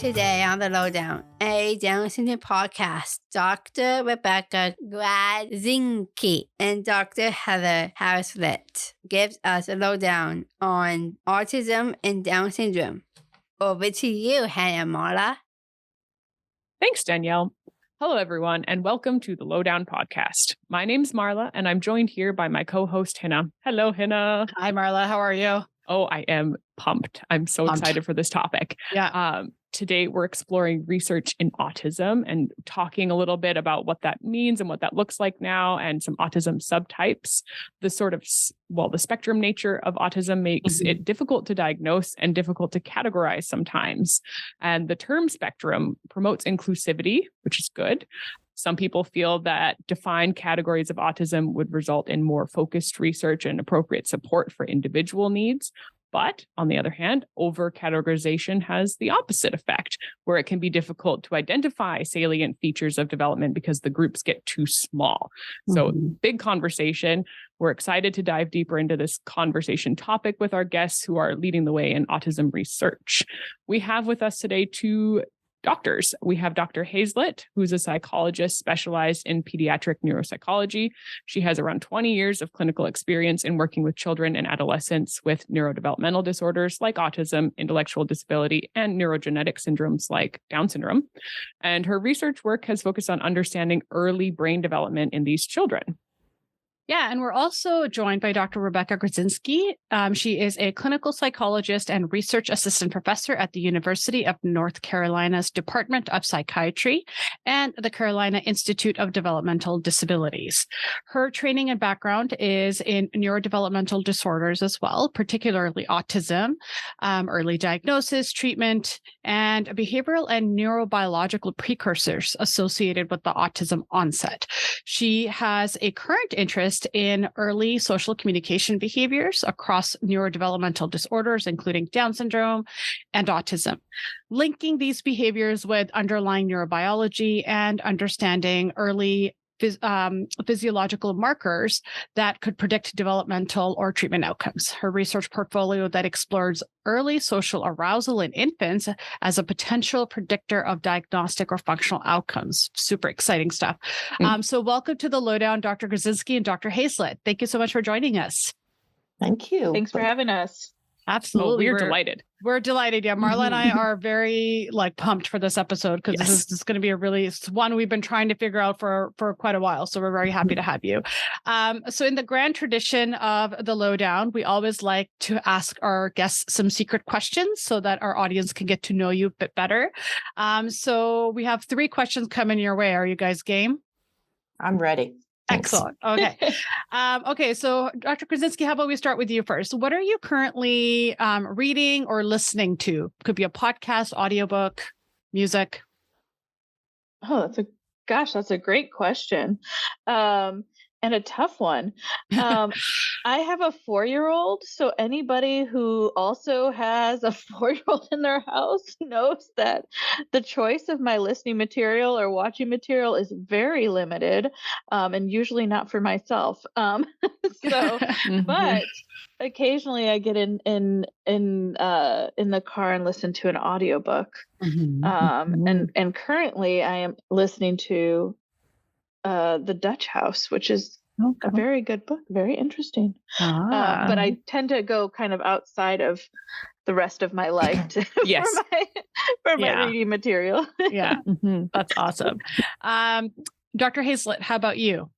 Today on The Lowdown, a Down syndrome podcast, Dr. Rebecca Gradzinski and Dr. Heather Harris-Litt gives us a lowdown on autism and Down syndrome. Over to you, Hannah Marla. Thanks, Danielle. Hello, everyone, and welcome to the Lowdown podcast. My name's Marla, and I'm joined here by my co-host, Hannah. Hello, Hannah. Hi, Marla. How are you? Oh, I am pumped. I'm so excited for this topic. Yeah. Today, we're exploring research in autism and talking a little bit about what that means and what that looks like now and some autism subtypes. The the spectrum nature of autism makes it difficult to diagnose and difficult to categorize sometimes. And the term spectrum promotes inclusivity, which is good. Some people feel that defined categories of autism would result in more focused research and appropriate support for individual needs. But on the other hand, over-categorization has the opposite effect, where it can be difficult to identify salient features of development because the groups get too small. So big conversation. We're excited to dive deeper into this conversation topic with our guests who are leading the way in autism research. We have with us today two doctors. We have Dr. Harris-Litt, who's a psychologist specialized in pediatric neuropsychology. She has around 20 years of clinical experience in working with children and adolescents with neurodevelopmental disorders like autism, intellectual disability, and neurogenetic syndromes like Down syndrome. And her research work has focused on understanding early brain development in these children. Yeah, and we're also joined by Dr. Rebecca Gradzinski. She is a clinical psychologist and research assistant professor at the University of North Carolina's Department of Psychiatry and the Carolina Institute of Developmental Disabilities. Her training and background is in neurodevelopmental disorders as well, particularly autism, early diagnosis, treatment, and behavioral and neurobiological precursors associated with the autism onset. She has a current interest in early social communication behaviors across neurodevelopmental disorders, including Down syndrome and autism, linking these behaviors with underlying neurobiology and understanding early physiological markers that could predict developmental or treatment outcomes. Her research portfolio that explores early social arousal in infants as a potential predictor of diagnostic or functional outcomes. Super exciting stuff. So welcome to the Lowdown, Dr. Gradzinski and Dr. Harris-Litt. Thank you so much for joining us. Thank you. Thanks for having us. Absolutely. We're delighted. We're delighted. Yeah. Marla and I are very pumped for this episode because this is going to be it's one we've been trying to figure out for quite a while. So we're very happy to have you. So in the grand tradition of the Lowdown, we always like to ask our guests some secret questions so that our audience can get to know you a bit better. So we have 3 questions coming your way. Are you guys game? I'm ready. Thanks. Excellent. Okay. Okay. So Dr. Gradzinski, how about we start with you first? What are you currently reading or listening to? Could be a podcast, audiobook, music. Oh, that's a great question. And a tough one. I have a 4-year-old, so anybody who also has a 4-year-old in their house knows that the choice of my listening material or watching material is very limited, and usually not for myself. But occasionally I get in the car and listen to an audiobook. And currently I am listening to The Dutch House, which is a very good book, very interesting. But I tend to go kind of outside of the rest of my life for my reading material. That's awesome. Dr. Harris-Litt, how about you?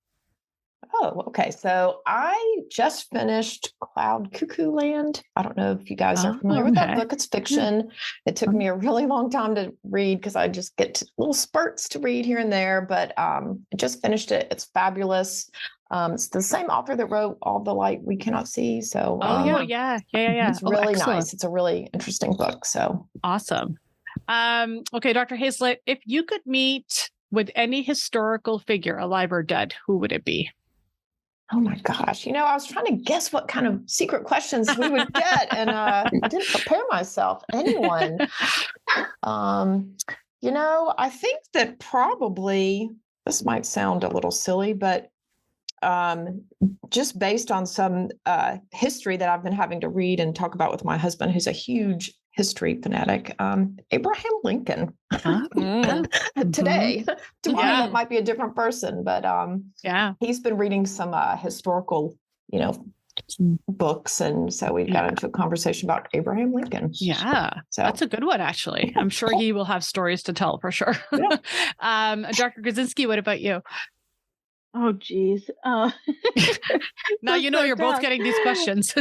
Oh, okay. So I just finished Cloud Cuckoo Land. I don't know if you guys are familiar with that book. It's fiction. It took me a really long time to read because I just get little spurts to read here and there, but I just finished it. It's fabulous. It's the same author that wrote All the Light We Cannot See. So it's really nice. It's a really interesting book. So awesome. Okay, Dr. Harris-Litt, if you could meet with any historical figure, alive or dead, who would it be? Oh my gosh. I was trying to guess what kind of secret questions we would get and didn't prepare myself. Anyone. I think that probably, this might sound a little silly, but just based on some history that I've been having to read and talk about with my husband, who's a huge history fanatic. Abraham Lincoln. Mm-hmm. Today, tomorrow that might be a different person, but he's been reading some historical, books, and so we got into a conversation about Abraham Lincoln. Yeah, so that's a good one, actually. I'm sure he will have stories to tell for sure. Yeah. Dr. Grudzinski, what about you? Oh, geez. Now you know you're both getting these questions.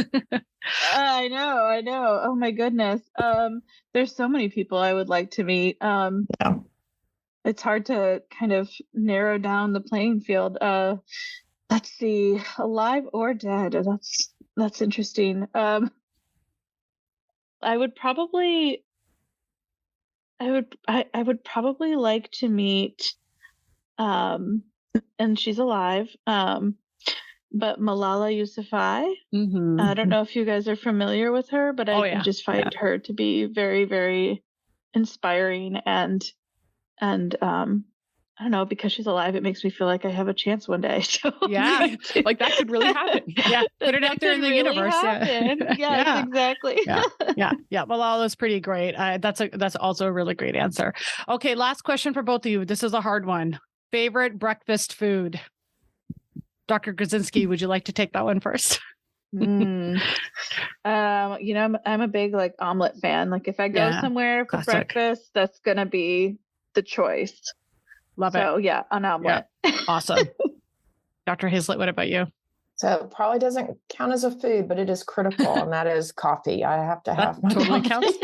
I know. Oh my goodness. There's so many people I would like to meet. It's hard to kind of narrow down the playing field. Let's see, alive or dead. That's interesting. I would probably like to meet, and she's alive, but Malala Yousafzai. Mm-hmm. I don't know if you guys are familiar with her, but I just find her to be very, very inspiring, and I don't know, because she's alive, it makes me feel like I have a chance one day. So like that could really happen. Yeah, put it out there in the universe. Yeah, exactly. Yeah. Malala's pretty great. That's also a really great answer. Okay, last question for both of you. This is a hard one. Favorite breakfast food? Dr. Grudzinski, would you like to take that one first? I'm a big omelet fan. If I go somewhere for breakfast, that's gonna be the choice. Love it. So yeah, an omelet. Yeah. Awesome. Dr. Hazlett, what about you? So it probably doesn't count as a food, but it is critical, and that is coffee. I have to have my totally counts.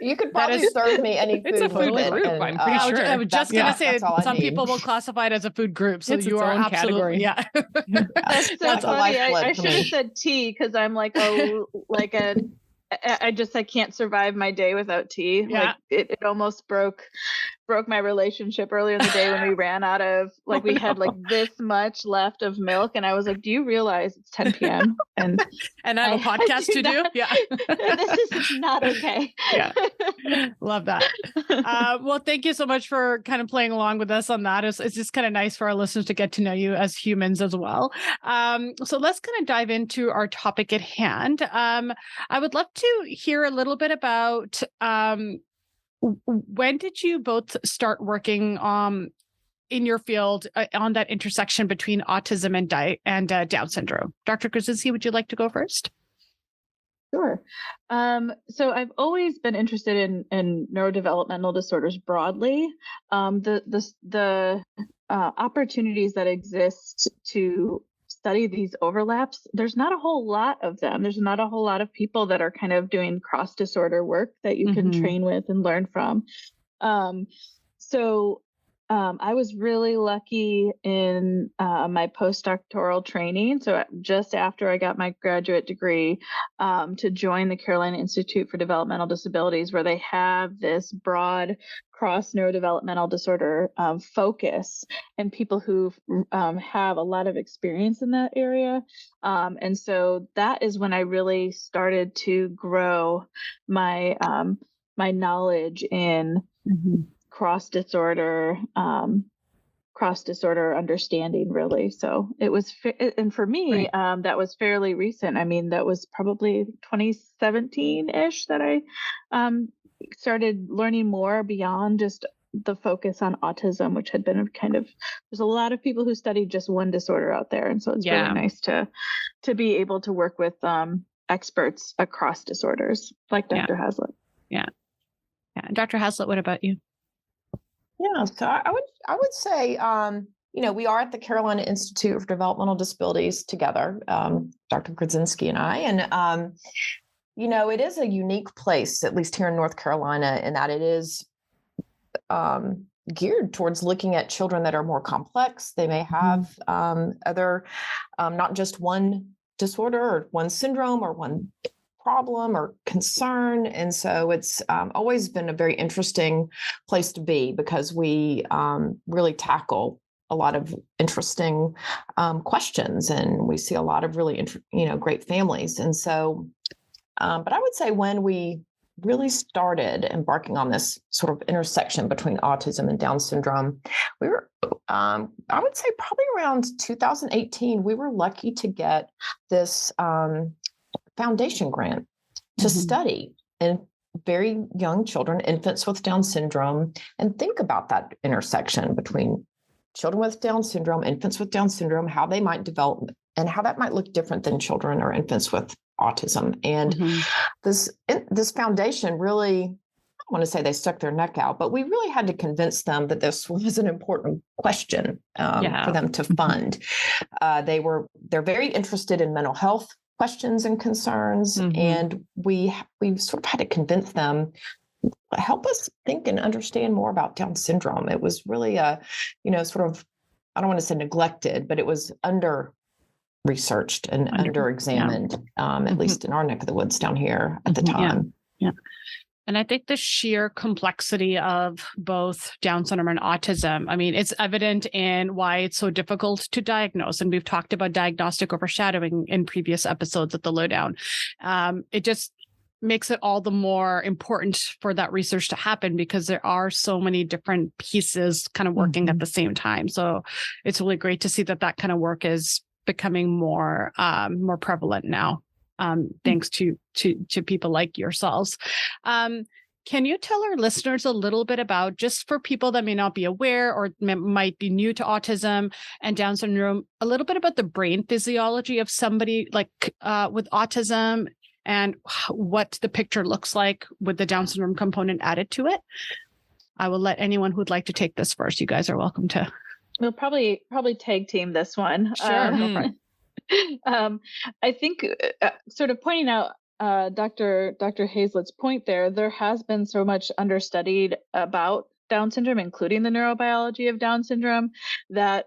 You could probably serve me any food. It's a food group, I'm pretty sure. I was just going to say, some people will classify it as a food group. So it's you are absolutely, category. yeah. That's so funny. I should have said tea, because I'm I can't survive my day without tea. Yeah. It almost broke my relationship earlier in the day when we ran out of we had this much left of milk, and I was like, do you realize it's 10 p.m. and I have a podcast to do? Yeah. This is not okay. Yeah. Love that. Well, thank you so much for kind of playing along with us on that. It's just kind of nice for our listeners to get to know you as humans as well. So let's kind of dive into our topic at hand. I would love to hear a little bit about when did you both start working in your field on that intersection between autism and Down syndrome? Dr. Grudzinski, would you like to go first? Sure. So I've always been interested in neurodevelopmental disorders broadly. The opportunities that exist to study these overlaps, there's not a whole lot of them. There's not a whole lot of people that are kind of doing cross disorder work that you can train with and learn from. So I was really lucky in my postdoctoral training. So just after I got my graduate degree, to join the Carolina Institute for Developmental Disabilities, where they have this broad cross neurodevelopmental disorder focus, and people who have a lot of experience in that area. And so that is when I really started to grow my my knowledge in cross disorder understanding, really. So it was, and for me, that was fairly recent. I mean, that was probably 2017-ish that I started learning more beyond just the focus on autism, which had been there's a lot of people who study just one disorder out there. And so it's really nice to be able to work with experts across disorders like Dr. Hazlett. Yeah. Dr. Hazlett, what about you? Yeah, so I would say, we are at the Carolina Institute for Developmental Disabilities together, Dr. Grudzinski and I, and it is a unique place, at least here in North Carolina, in that it is geared towards looking at children that are more complex. They may have other, not just one disorder or one syndrome or one problem or concern. And so it's always been a very interesting place to be, because we really tackle a lot of interesting questions, and we see a lot of really, great families. And so, but I would say when we really started embarking on this sort of intersection between autism and Down syndrome, we were, I would say probably around 2018, we were lucky to get this foundation grant to study and very young children, infants with Down syndrome, and think about that intersection between children with Down syndrome, infants with Down syndrome, how they might develop and how that might look different than children or infants with autism. And this foundation really, I don't want to say they stuck their neck out, but we really had to convince them that this was an important question for them to fund. They're very interested in mental health questions and concerns, and we sort of had to convince them, help us think and understand more about Down syndrome. It was really sort of, I don't want to say neglected, but it was under researched and under examined, at least in our neck of the woods down here at the time. Yeah. And I think the sheer complexity of both Down syndrome and autism, I mean, it's evident in why it's so difficult to diagnose. And we've talked about diagnostic overshadowing in previous episodes of the Lowdown. It just makes it all the more important for that research to happen because there are so many different pieces kind of working at the same time. So it's really great to see that kind of work is becoming more prevalent now. Thanks to people like yourselves. Can you tell our listeners a little bit about, just for people that may not be aware or might be new to autism and Down syndrome, a little bit about the brain physiology of somebody like with autism and what the picture looks like with the Down syndrome component added to it? I will let anyone who'd like to take this first. You guys are welcome to. We'll probably tag team this one. Sure. I think sort of pointing out Dr. Hazlett's point there has been so much understudied about Down syndrome, including the neurobiology of Down syndrome, that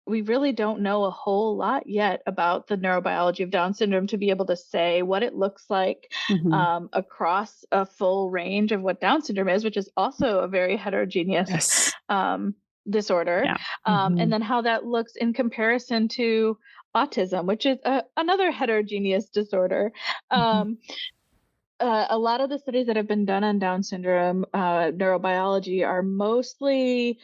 we really don't know a whole lot yet about the neurobiology of Down syndrome to be able to say what it looks like across a full range of what Down syndrome is, which is also a very heterogeneous disorder, and then how that looks in comparison to autism, which is another heterogeneous disorder. A lot of the studies that have been done on Down syndrome neurobiology are mostly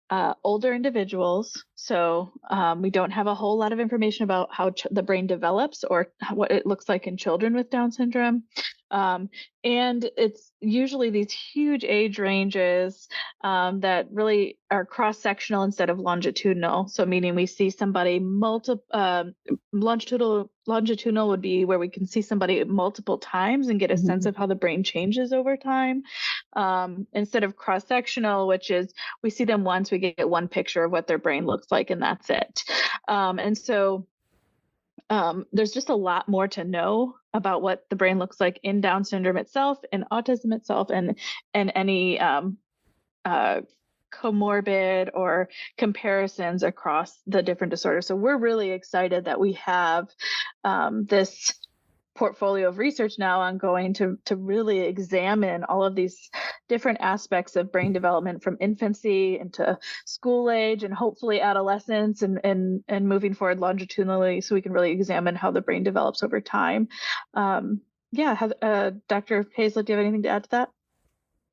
older individuals. So we don't have a whole lot of information about how the brain develops or what it looks like in children with Down syndrome. And it's usually these huge age ranges that really are cross-sectional instead of longitudinal. So meaning we see somebody longitudinal would be where we can see somebody multiple times and get a sense of how the brain changes over time. Instead of cross-sectional, which is we see them once, we get one picture of what their brain looks like, and that's it. And so there's just a lot more to know about what the brain looks like in Down syndrome itself, and autism itself, and any comorbid or comparisons across the different disorders. So we're really excited that we have this portfolio of research now ongoing to really examine all of these different aspects of brain development from infancy into school age and hopefully adolescence and moving forward longitudinally, so we can really examine how the brain develops over time. Dr. Hazlett, do you have anything to add to that?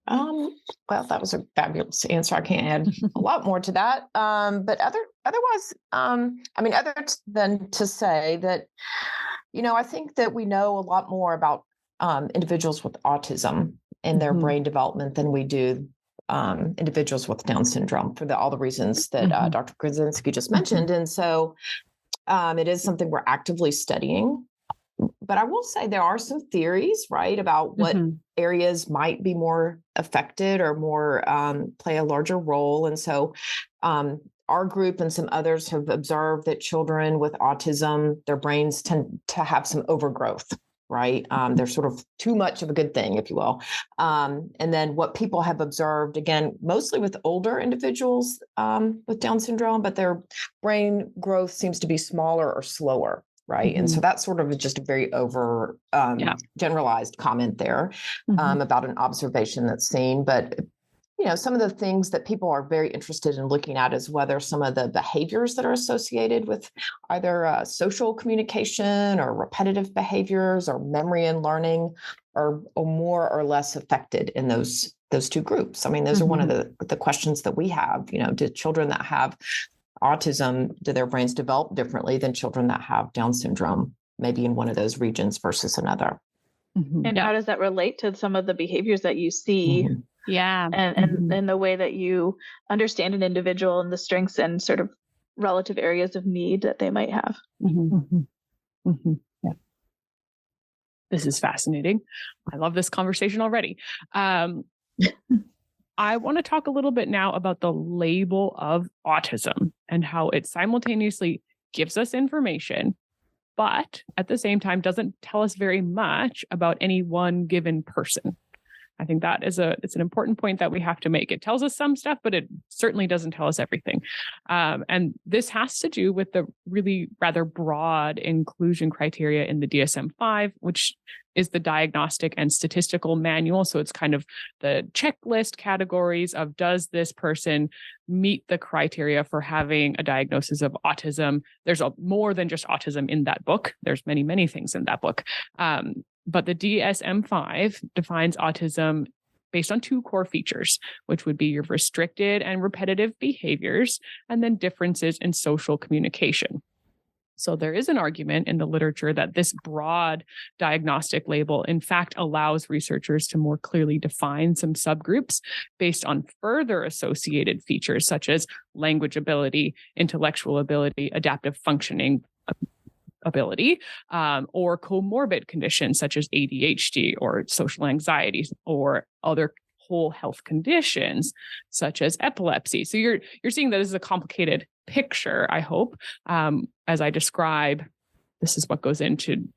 Well, that was a fabulous answer. I can't add a lot more to that. But otherwise, other than to say that, I think that we know a lot more about individuals with autism and their brain development than we do individuals with Down syndrome for all the reasons that Dr. Grodzinski just mentioned. And so it is something we're actively studying. But I will say there are some theories, right, about what areas might be more affected or more play a larger role. And so our group and some others have observed that children with autism, their brains tend to have some overgrowth, right? They're sort of too much of a good thing, if you will. And then what people have observed, again, mostly with older individuals with Down syndrome, but their brain growth seems to be smaller or slower. Right. And so that's sort of just a very generalized comment there about an observation that's seen. But, some of the things that people are very interested in looking at is whether some of the behaviors that are associated with either social communication or repetitive behaviors or memory and learning are more or less affected in those two groups. I mean, those are one of the questions that we have. Do children that have autism, do their brains develop differently than children that have Down syndrome, maybe in one of those regions versus another? And how does that relate to some of the behaviors that you see? Yeah. And the way that you understand an individual and the strengths and sort of relative areas of need that they might have. Yeah. This is fascinating. I love this conversation already. I want to talk a little bit now about the label of autism and how it simultaneously gives us information, but at the same time doesn't tell us very much about any one given person. I think that it's an important point that we have to make. It tells us some stuff, but it certainly doesn't tell us everything. And this has to do with the really rather broad inclusion criteria in the DSM-5, which is the Diagnostic and Statistical Manual. So it's kind of the checklist categories of, does this person meet the criteria for having a diagnosis of autism? There's more than just autism in that book. There's many, many things in that book. But the DSM-5 defines autism based on two core features, which would be your restricted and repetitive behaviors, and then differences in social communication. So there is an argument in the literature that this broad diagnostic label, in fact, allows researchers to more clearly define some subgroups based on further associated features such as language ability, intellectual ability, adaptive functioning ability, or comorbid conditions such as ADHD or social anxiety or other whole health conditions such as epilepsy. So you're seeing that this is a complicated picture, I hope, as I describe. This is what goes into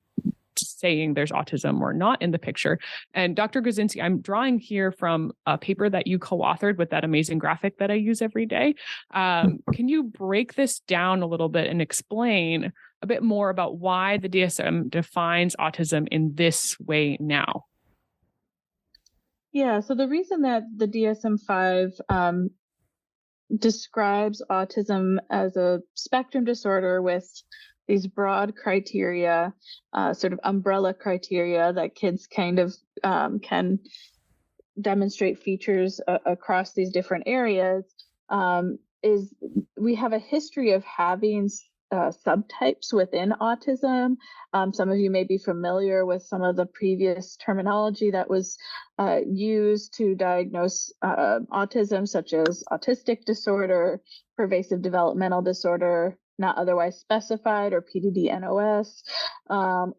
saying there's autism or not in the picture. And Dr. Grodzinski, I'm drawing here from a paper that you co-authored with that amazing graphic that I use every day. Can you break this down a little bit and explain a bit more about why the DSM defines autism in this way now? Yeah, so the reason that the DSM-5 describes autism as a spectrum disorder with these broad criteria, sort of umbrella criteria that kids kind of can demonstrate features across these different areas, is we have a history of having subtypes within autism. Some of you may be familiar with some of the previous terminology that was used to diagnose autism, such as autistic disorder, pervasive developmental disorder, not otherwise specified, or PDD-NOS,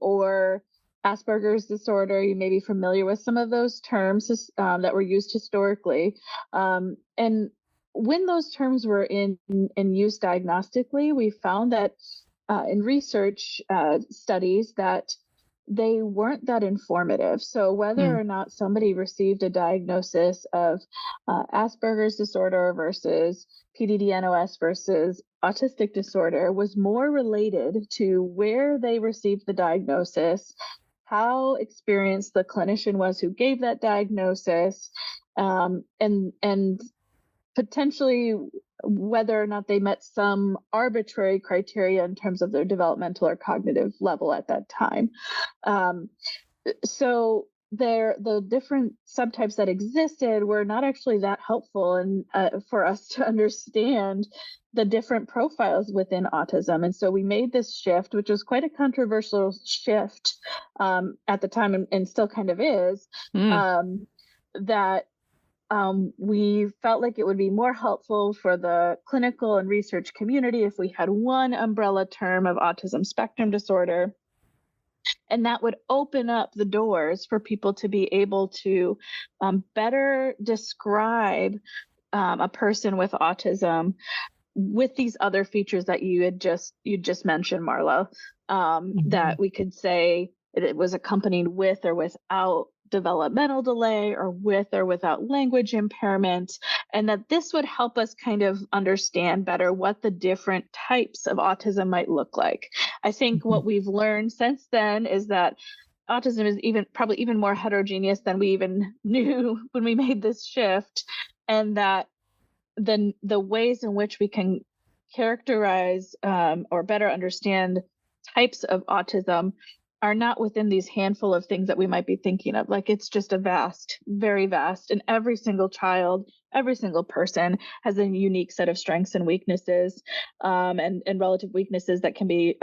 or Asperger's disorder. You may be familiar with some of those terms that were used historically. And when those terms were in use diagnostically, we found that in research studies that they weren't that informative. So whether or not somebody received a diagnosis of Asperger's disorder versus PDD-NOS versus autistic disorder was more related to where they received the diagnosis, how experienced the clinician was who gave that diagnosis, and potentially whether or not they met some arbitrary criteria in terms of their developmental or cognitive level at that time. So the different subtypes that existed were not actually that helpful and for us to understand the different profiles within autism. And so we made this shift, which was quite a controversial shift at the time, and still kind of is, that we felt like it would be more helpful for the clinical and research community if we had one umbrella term of autism spectrum disorder. And that would open up the doors for people to be able to better describe a person with autism with these other features that you just mentioned, Marla, that we could say it was accompanied with or without developmental delay, or with or without language impairment, and that this would help us kind of understand better what the different types of autism might look like. I think what we've learned since then is that autism is probably even more heterogeneous than we even knew when we made this shift, and that the ways in which we can characterize or better understand types of autism are not within these handful of things that we might be thinking of. Like, it's just very vast, and every single child, every single person has a unique set of strengths and weaknesses, and relative weaknesses that can be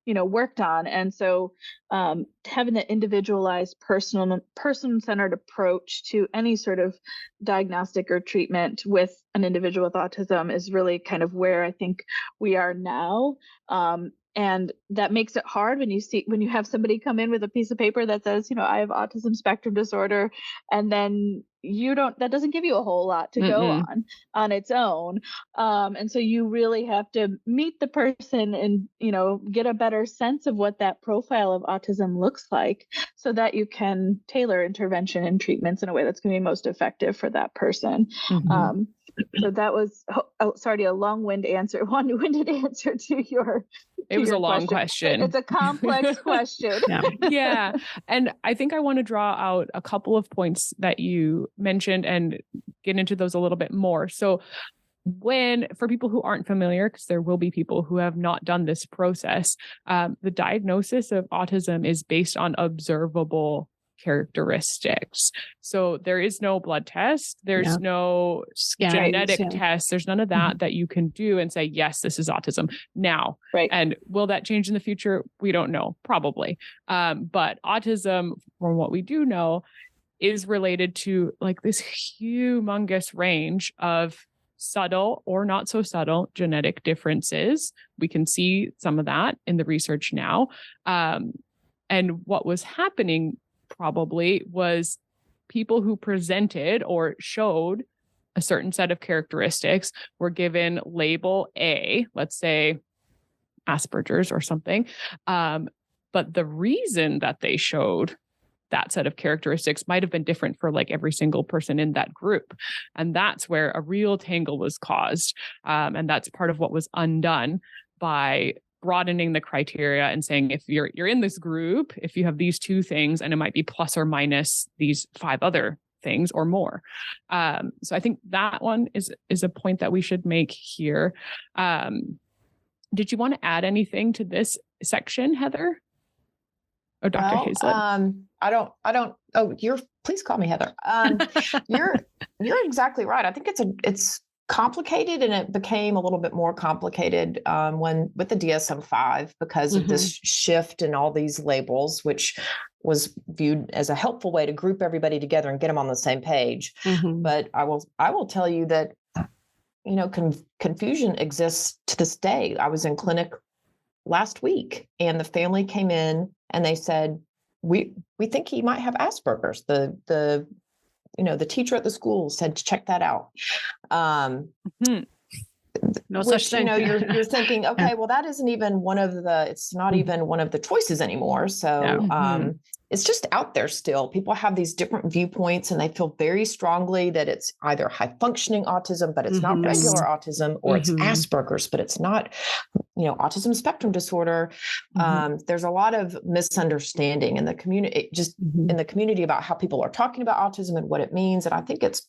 worked on. And so having the individualized person-centered approach to any sort of diagnostic or treatment with an individual with autism is really kind of where I think we are now. And that makes it hard when you have somebody come in with a piece of paper that says, I have autism spectrum disorder, and then that doesn't give you a whole lot to go on its own. And so you really have to meet the person and, get a better sense of what that profile of autism looks like so that you can tailor intervention and treatments in a way that's going to be most effective for that person. So that was, sorry, a long-winded answer to your It was a long question. It's a complex question. Yeah. And I think I want to draw out a couple of points that you mentioned and get into those a little bit more. So for people who aren't familiar, because there will be people who have not done this process, the diagnosis of autism is based on observable characteristics. So there is no blood test. There's no genetic test. There's none of that you can do and say, yes, this is autism now. Right. And will that change in the future? We don't know, probably. But autism, from what we do know, is related to like this humongous range of subtle or not so subtle genetic differences. We can see some of that in the research now. And what was happening probably was people who presented or showed a certain set of characteristics were given label A, let's say Asperger's or something. But the reason that they showed that set of characteristics might have been different for like every single person in that group. And that's where a real tangle was caused. And that's part of what was undone by broadening the criteria and saying, if you're in this group, if you have these two things, and it might be plus or minus these 5 other things or more. So I think that one is a point that we should make here. Did you want to add anything to this section, Heather? Or Dr. Hazlett? I don't. Oh, please call me Heather. You're exactly right. I think it's complicated, and it became a little bit more complicated with the DSM-5 because of this shift in all these labels, which was viewed as a helpful way to group everybody together and get them on the same page. But I will tell you that confusion exists to this day. I was in clinic last week, and the family came in and they said, we think he might have Asperger's. The teacher at the school said to check that out. No such thing. You're thinking, okay, well, that isn't even it's not even one of the choices anymore. So it's just out there still. People have these different viewpoints and they feel very strongly that it's either high functioning autism, but it's not regular autism, or it's Asperger's, but it's not, autism spectrum disorder. There's a lot of misunderstanding in the community, in the community about how people are talking about autism and what it means. And I think it's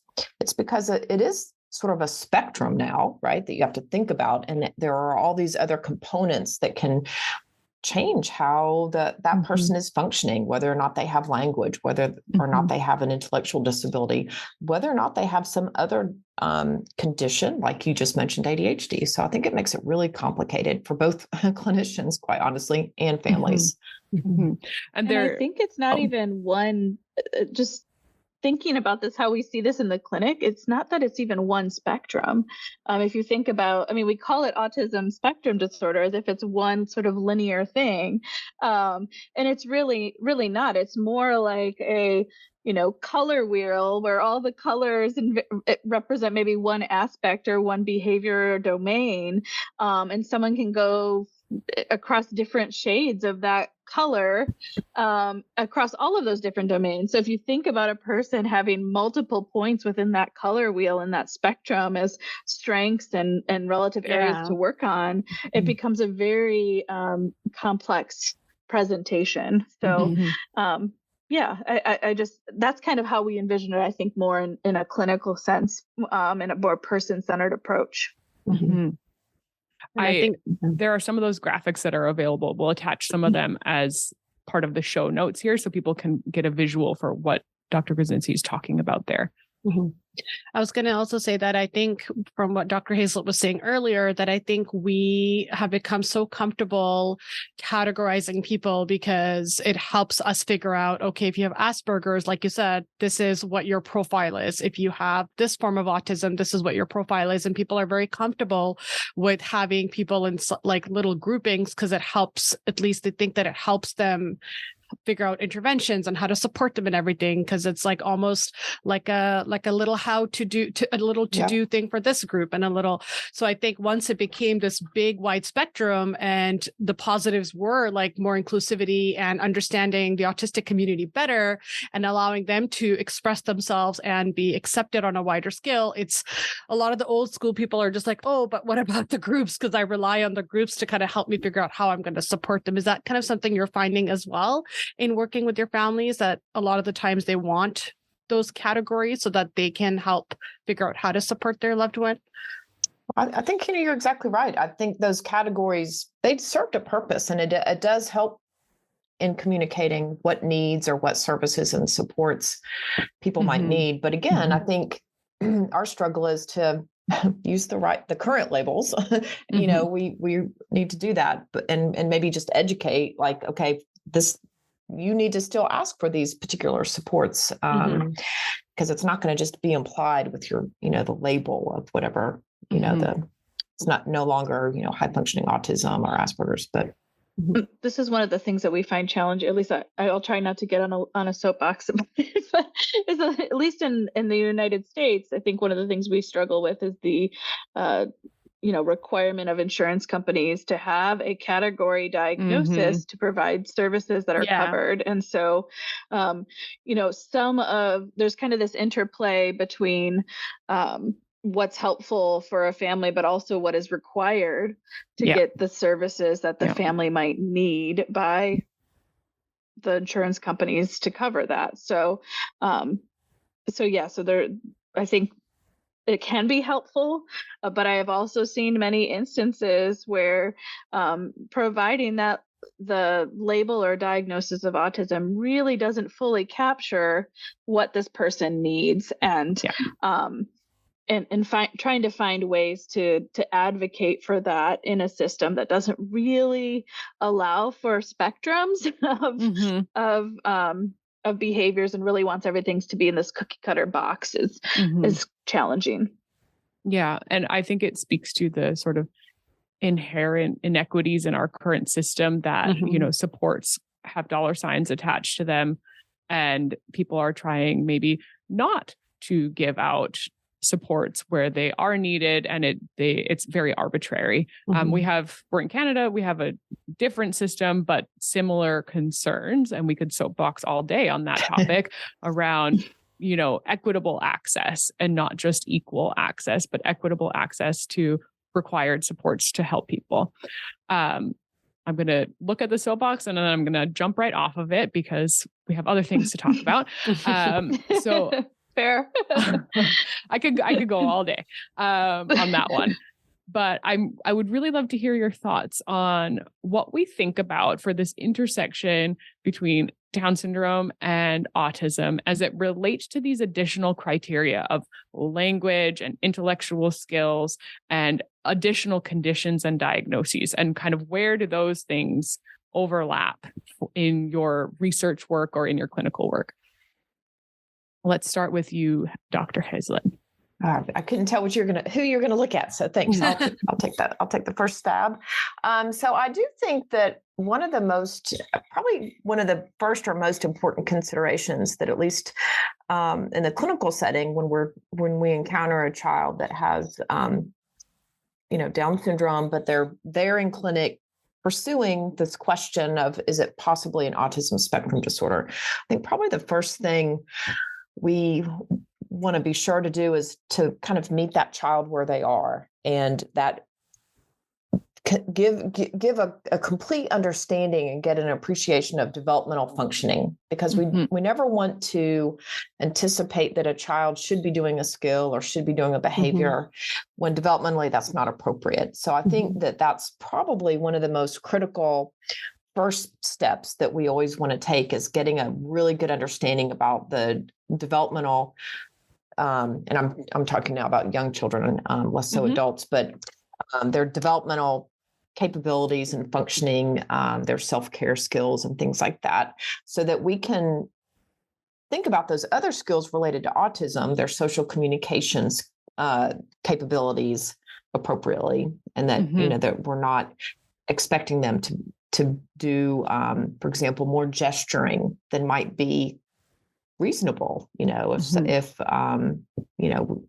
because it is sort of a spectrum now, right? That you have to think about. And there are all these other components that can change how that person is functioning, whether or not they have language, whether or not they have an intellectual disability, whether or not they have some other condition, like you just mentioned, ADHD. So I think it makes it really complicated for both clinicians, quite honestly, and families. And I think it's not even one, just thinking about this, how we see this in the clinic, it's not that it's even one spectrum. If you think about, we call it autism spectrum disorder as if it's one sort of linear thing. And it's really, really not. It's more like a, color wheel where all the colors represent maybe one aspect or one behavior or domain. And someone can go across different shades of that color across all of those different domains. So if you think about a person having multiple points within that color wheel and that spectrum as strengths and relative areas to work on, it becomes a very complex presentation. So I just, that's kind of how we envision it, I think, more in a clinical sense, in a more person-centered approach. I think there are some of those graphics that are available. We'll attach some of them as part of the show notes here so people can get a visual for what Dr. Grudzinski is talking about there. Mm-hmm. I was going to also say that I think from what Dr. Hazlett was saying earlier, that I think we have become so comfortable categorizing people because it helps us figure out, okay, if you have Asperger's, like you said, this is what your profile is. If you have this form of autism, this is what your profile is. And people are very comfortable with having people in like little groupings because it helps, at least they think that it helps them figure out interventions and how to support them and everything, because it's like almost like a little to do thing for this group and a little. So I think once it became this big wide spectrum and the positives were like more inclusivity and understanding the autistic community better and allowing them to express themselves and be accepted on a wider scale, it's a lot of the old school people are just like, oh, but what about the groups? Because I rely on the groups to kind of help me figure out how I'm going to support them. Is that kind of something you're finding as well in working with your families, that a lot of the times they want those categories so that they can help figure out how to support their loved one? I think you're exactly right. I think those categories, they served a purpose, and it does help in communicating what needs or what services and supports people might need. But again, I think our struggle is to use the current labels. You know, we need to do that, but and maybe just educate, like, okay, you need to still ask for these particular supports, because it's not going to just be implied with your, the label of whatever, it's no longer, high functioning autism or Asperger's, but. This is one of the things that we find challenging. At least I'll try not to get on a soapbox, but at least in the United States, I think one of the things we struggle with is the requirement of insurance companies to have a category diagnosis to provide services that are covered. And so, there's kind of this interplay between what's helpful for a family, but also what is required to get the services that the family might need by the insurance companies to cover that. So there, I think it can be helpful, but I have also seen many instances where providing that the label or diagnosis of autism really doesn't fully capture what this person needs, and trying to find ways to advocate for that in a system that doesn't really allow for spectrums of behaviors and really wants everything to be in this cookie cutter box is challenging. Yeah. And I think it speaks to the sort of inherent inequities in our current system that, supports have dollar signs attached to them, and people are trying maybe not to give out supports where they are needed, and it's very arbitrary. We're in Canada, we have a different system, but similar concerns, and we could soapbox all day on that topic around, equitable access, and not just equal access, but equitable access to required supports to help people. I'm going to look at the soapbox and then I'm going to jump right off of it because we have other things to talk about. So fair. I could go all day on that one. But I would really love to hear your thoughts on what we think about for this intersection between Down syndrome and autism as it relates to these additional criteria of language and intellectual skills and additional conditions and diagnoses, and kind of where do those things overlap in your research work or in your clinical work? Let's start with you, Dr. Hazlett. I couldn't tell who you're gonna look at, so thanks. I'll take that. I'll take the first stab. So I do think that probably one of the first or most important considerations that, at least in the clinical setting, when we encounter a child that has Down syndrome, but they're in clinic pursuing this question of, is it possibly an autism spectrum disorder? I think probably the first thing we want to be sure to do is to kind of meet that child where they are, and that give a complete understanding and get an appreciation of developmental functioning, because we never want to anticipate that a child should be doing a skill or should be doing a behavior when developmentally that's not appropriate. So I think that that's probably one of the most critical first steps that we always want to take, is getting a really good understanding about the developmental and I'm talking now about young children, less so adults, but their developmental capabilities and functioning, their self-care skills and things like that, so that we can think about those other skills related to autism, their social communications capabilities appropriately, and that that we're not expecting them to do, for example, more gesturing than might be reasonable. If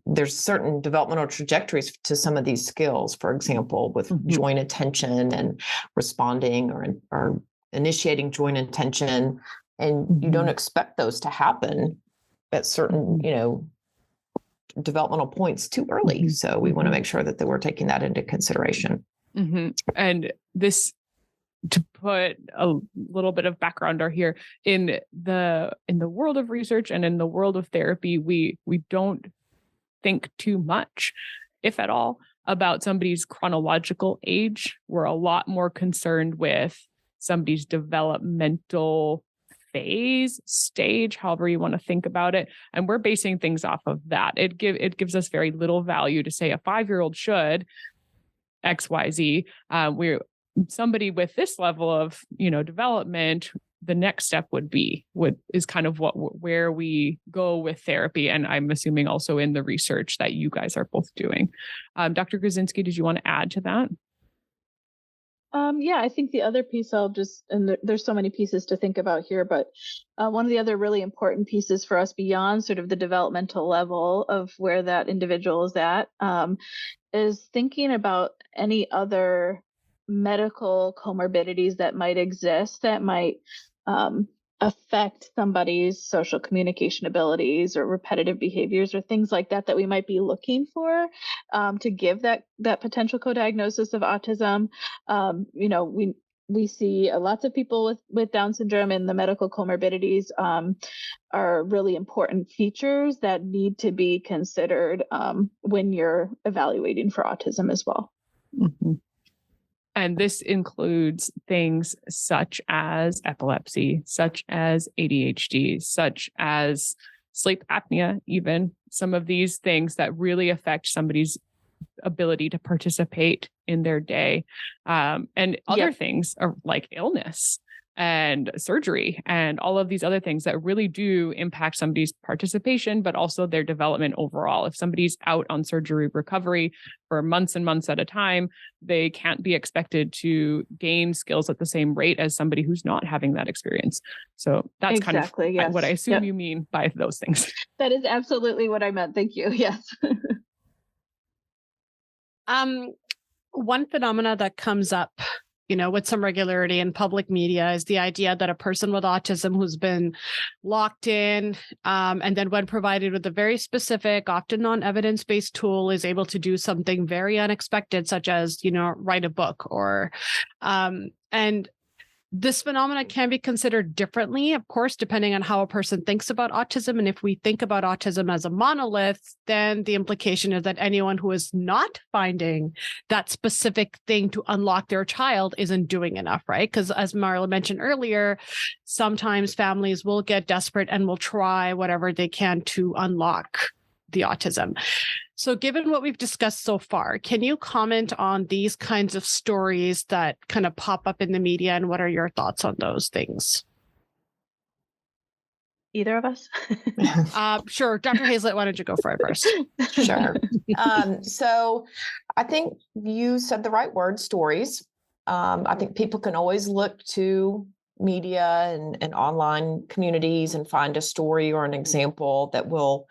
there's certain developmental trajectories to some of these skills, for example, with joint attention and responding or initiating joint attention, and you don't expect those to happen at certain developmental points too early. So we want to make sure that we're taking that into consideration. And this, to put a little bit of background here, in the world of research and in the world of therapy, we don't think too much, if at all, about somebody's chronological age. We're a lot more concerned with somebody's developmental phase, stage, however you want to think about it. And we're basing things off of that. It gives us very little value to say a 5-year-old should XYZ. We're somebody with this level of development. The next step is kind of where we go with therapy, and I'm assuming also in the research that you guys are both doing. Dr. Grudzinski, did you want to add to that? Yeah, I think the other piece there's so many pieces to think about here, but one of the other really important pieces for us beyond sort of the developmental level of where that individual is at, is thinking about any other medical comorbidities that might exist that might affect somebody's social communication abilities or repetitive behaviors or things like that we might be looking for to give that potential co-diagnosis of autism. We see lots of people with Down syndrome, and the medical comorbidities are really important features that need to be considered when you're evaluating for autism as well. And this includes things such as epilepsy, such as ADHD, such as sleep apnea, even some of these things that really affect somebody's ability to participate in their day. And other things are like illness and surgery and all of these other things that really do impact somebody's participation, but also their development overall. If somebody's out on surgery recovery for months and months at a time, they can't be expected to gain skills at the same rate as somebody who's not having that experience. So that's exactly, kind of what I assume you mean by those things. That is absolutely what I meant. Thank you. Yes. One phenomena that comes up with some regularity in public media is the idea that a person with autism who's been locked in, and then when provided with a very specific, often non-evidence-based tool, is able to do something very unexpected, such as, write a book and this phenomena can be considered differently, of course, depending on how a person thinks about autism. And if we think about autism as a monolith, then the implication is that anyone who is not finding that specific thing to unlock their child isn't doing enough, right? Because as Marla mentioned earlier, sometimes families will get desperate and will try whatever they can to unlock the autism. So given what we've discussed so far, can you comment on these kinds of stories that kind of pop up in the media, and what are your thoughts on those things? Either of us? Sure. Dr. Hazlett, why don't you go for it first? Sure. So I think you said the right word, stories. I think people can always look to media and online communities and find a story or an example that will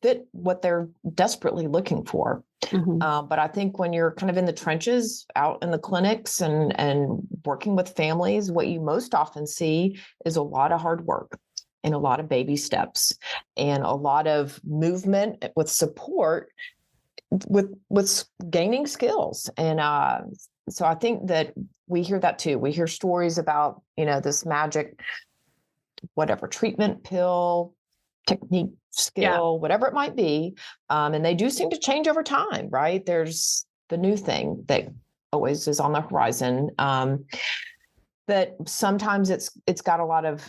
fit what they're desperately looking for. But I think when you're kind of in the trenches, out in the clinics and working with families, what you most often see is a lot of hard work and a lot of baby steps and a lot of movement with support with gaining skills. And so I think that we hear that too. We hear stories about, this magic, whatever, treatment pill, technique, skill, whatever it might be. And they do seem to change over time, right? There's the new thing that always is on the horizon. But sometimes it's got a lot of,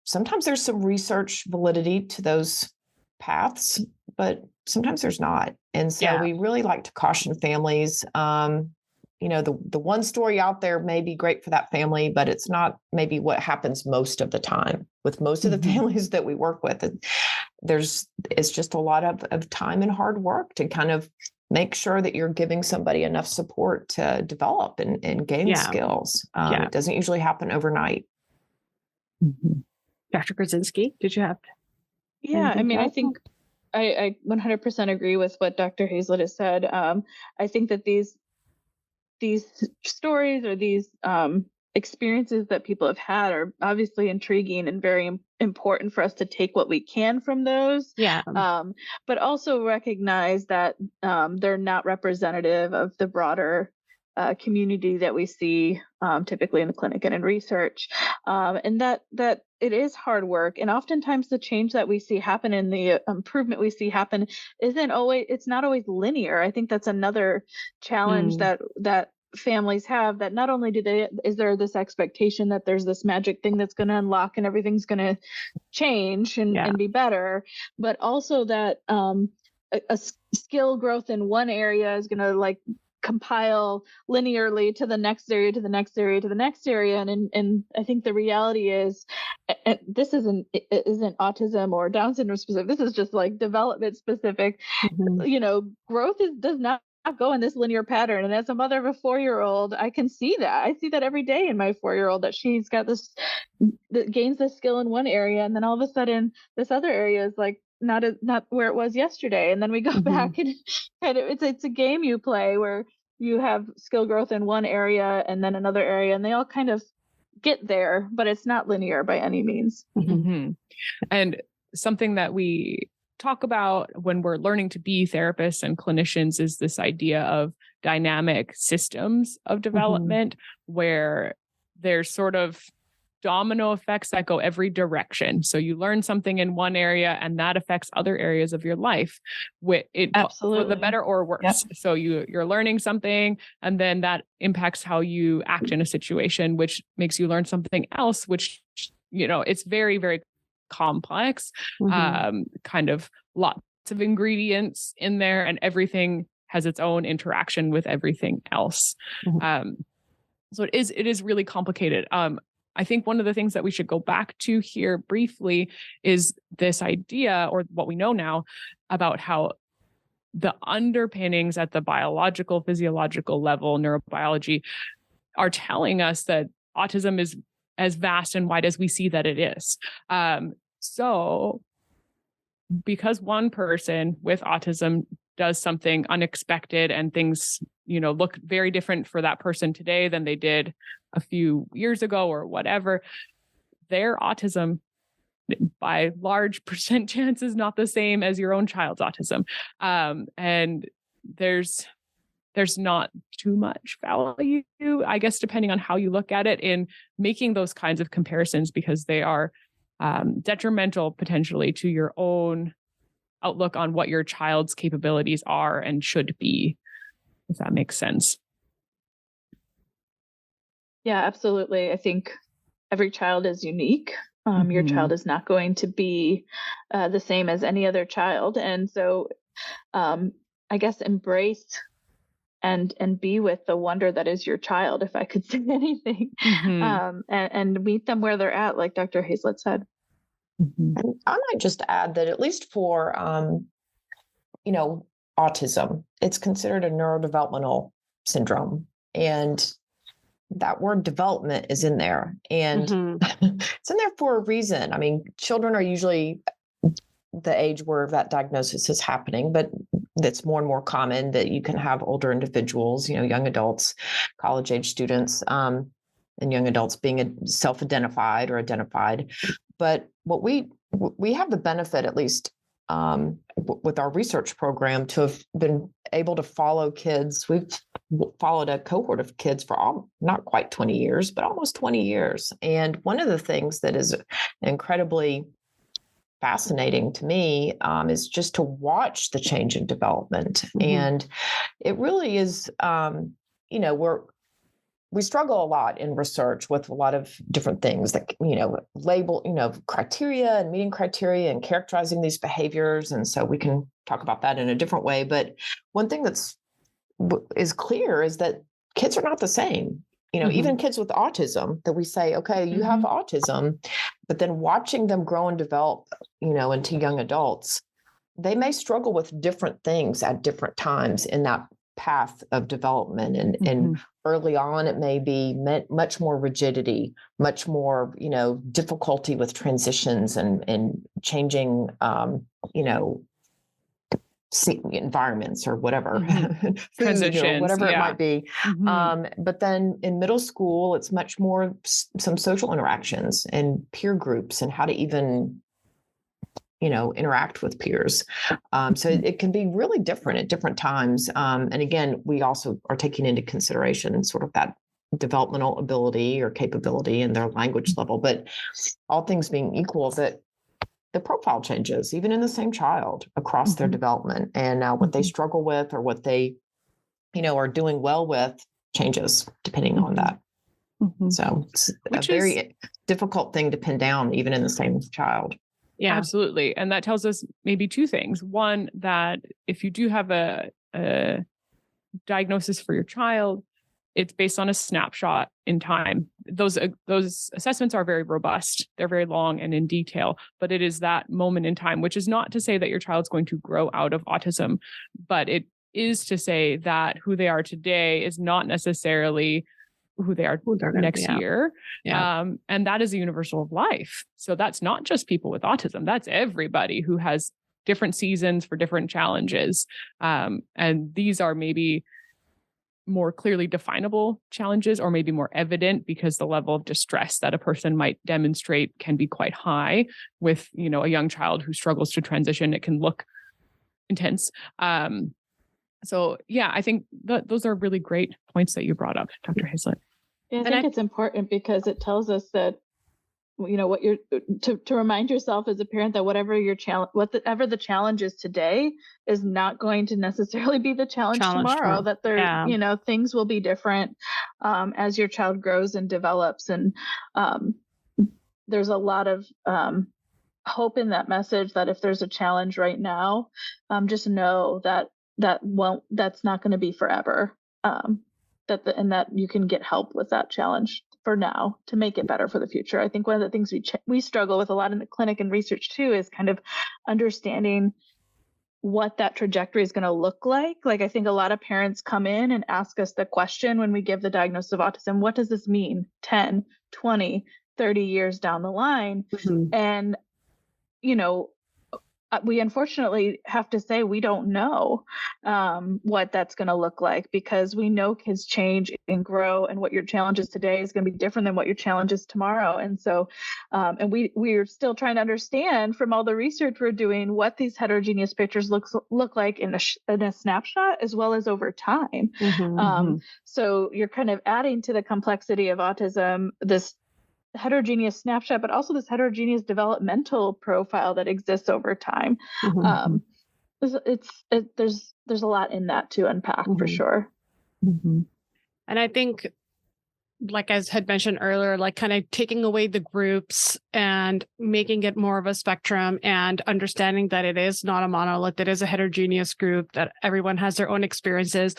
sometimes there's some research validity to those paths, but sometimes there's not. And so we really like to caution families. The one story out there may be great for that family, but it's not maybe what happens most of the time with most of the families that we work with. It's just a lot of time and hard work to kind of make sure that you're giving somebody enough support to develop and gain skills. It doesn't usually happen overnight. Dr. Grodzinski, did you have? Yeah, I mean, I think I 100% agree with what Dr. Hazlett has said. I think that these stories or these experiences that people have had are obviously intriguing and very important for us to take what we can from those. But also recognize that they're not representative of the broader community that we see typically in the clinic and in research, and that it is hard work. And oftentimes the change that we see happen and the improvement we see happen it's not always linear. I think that's another challenge that families have, that not only is there this expectation that there's this magic thing that's going to unlock and everything's going to change and be better, but also that a skill growth in one area is going to compile linearly to the next area, to the next area, to the next area. And I think the reality is, this isn't autism or Down syndrome specific. This is just development specific. Growth does not go in this linear pattern. And as a mother of a 4-year-old, I can see that. I see that every day in my 4-year-old, that she's got that gains this skill in one area, and then all of a sudden this other area is not where it was yesterday. And then we go back and it's a game you play where you have skill growth in one area and then another area, and they all kind of get there, but it's not linear by any means. And something that we talk about when we're learning to be therapists and clinicians is this idea of dynamic systems of development, where there's sort of domino effects that go every direction. So you learn something in one area and that affects other areas of your life, for the better or worse. So you're learning something, and then that impacts how you act in a situation, which makes you learn something else, which, it's very, very complex, kind of lots of ingredients in there, and everything has its own interaction with everything else. So it is really complicated. I think one of the things that we should go back to here briefly is this idea, or what we know now, about how the underpinnings at the biological, physiological level, neurobiology, are telling us that autism is as vast and wide as we see that it is. So because one person with autism does something unexpected and things, look very different for that person today than they did a few years ago or whatever, their autism by large percent chance is not the same as your own child's autism. And there's not too much value, I guess, depending on how you look at it, in making those kinds of comparisons, because they are detrimental potentially to your own outlook on what your child's capabilities are and should be, if that makes sense. Yeah, absolutely. I think every child is unique. Your child is not going to be the same as any other child. And so I guess embrace and be with the wonder that is your child, if I could say anything, and meet them where they're at, like Dr. Hazlett said. And I might just add that at least for, autism, it's considered a neurodevelopmental syndrome. And that word development is in there, and it's in there for a reason. I mean, children are usually the age where that diagnosis is happening, but that's more and more common that you can have older individuals, young adults, college age students, and young adults being self-identified or identified. But what we have the benefit, at least with our research program, to have been able to follow kids. We've followed a cohort of kids for not quite 20 years, but almost 20 years. And one of the things that is incredibly fascinating to me is just to watch the change in development. And it really is, we struggle a lot in research with a lot of different things that, label, criteria and meeting criteria and characterizing these behaviors. And so we can talk about that in a different way. But one thing is clear is that kids are not the same. Even kids with autism, that we say, okay, you have autism, but then watching them grow and develop, into young adults, they may struggle with different things at different times in that path of development. And early on, it may be much more rigidity, much more, difficulty with transitions and changing, environments or whatever, transitions, whatever it might be. But then in middle school, it's much more some social interactions and peer groups and how to even, interact with peers. So it can be really different at different times. And again, we also are taking into consideration sort of that developmental ability or capability and their language level, but all things being equal, that the profile changes even in the same child across their development, and what they struggle with or what they, are doing well with changes depending on that. So it's a very difficult thing to pin down even in the same child. Yeah, absolutely. And that tells us maybe two things. One, that if you do have a diagnosis for your child, it's based on a snapshot in time. Those assessments are very robust. They're very long and in detail, but it is that moment in time, which is not to say that your child's going to grow out of autism, but it is to say that who they are today is not necessarily who they are next year. Yeah. And that is a universal of life. So that's not just people with autism. That's everybody who has different seasons for different challenges. And these are maybe more clearly definable challenges, or maybe more evident because the level of distress that a person might demonstrate can be quite high. With, a young child who struggles to transition, it can look intense. So yeah, I think those are really great points that you brought up, Dr. Hazlett. Yeah, I think it's important because it tells us that, what you're to remind yourself as a parent that whatever the challenge is today is not going to necessarily be the challenge tomorrow. That there, things will be different as your child grows and develops, and there's a lot of hope in that message that if there's a challenge right now, just know that's not going to be forever. That you can get help with that challenge for now to make it better for the future. I think one of the things we struggle with a lot in the clinic and research too is kind of understanding what that trajectory is going to look like. Like, I think a lot of parents come in and ask us the question when we give the diagnosis of autism, what does this mean 10, 20, 30 years down the line? And, we unfortunately have to say we don't know what that's going to look like, because we know kids change and grow, and what your challenge is today is going to be different than what your challenge is tomorrow. And so, and we're still trying to understand from all the research we're doing what these heterogeneous pictures look like in a snapshot as well as over time. So you're kind of adding to the complexity of autism, this heterogeneous snapshot, but also this heterogeneous developmental profile that exists over time. There's a lot in that to unpack for sure. And I think, like as had mentioned earlier, like kind of taking away the groups and making it more of a spectrum, and understanding that it is not a monolith, it is a heterogeneous group, that everyone has their own experiences.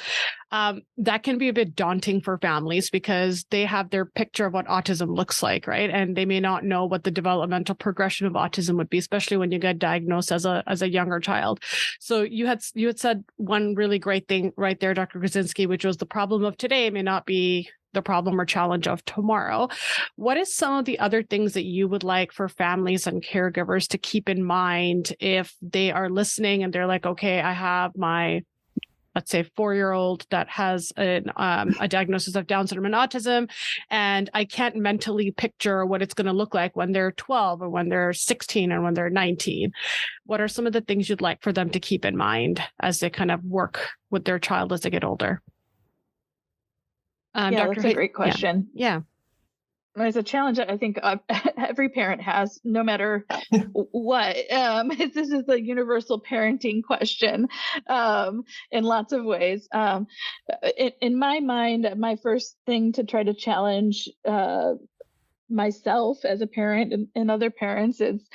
That can be a bit daunting for families because they have their picture of what autism looks like, right? And they may not know what the developmental progression of autism would be, especially when you get diagnosed as a younger child. So you had said one really great thing right there, Dr. Grudzinski, which was the problem of today may not be the problem or challenge of tomorrow. What is some of the other things that you would like for families and caregivers to keep in mind if they are listening and they're like, okay, I have my, let's say, 4-year-old that has a diagnosis of Down syndrome and autism, and I can't mentally picture what it's going to look like when they're 12 or when they're 16 or when they're 19. What are some of the things you'd like for them to keep in mind as they kind of work with their child as they get older? That's a great question. Yeah. it's a challenge that I think every parent has, no matter what. This is a universal parenting question in lots of ways. In my mind, my first thing to try to challenge myself as a parent and other parents is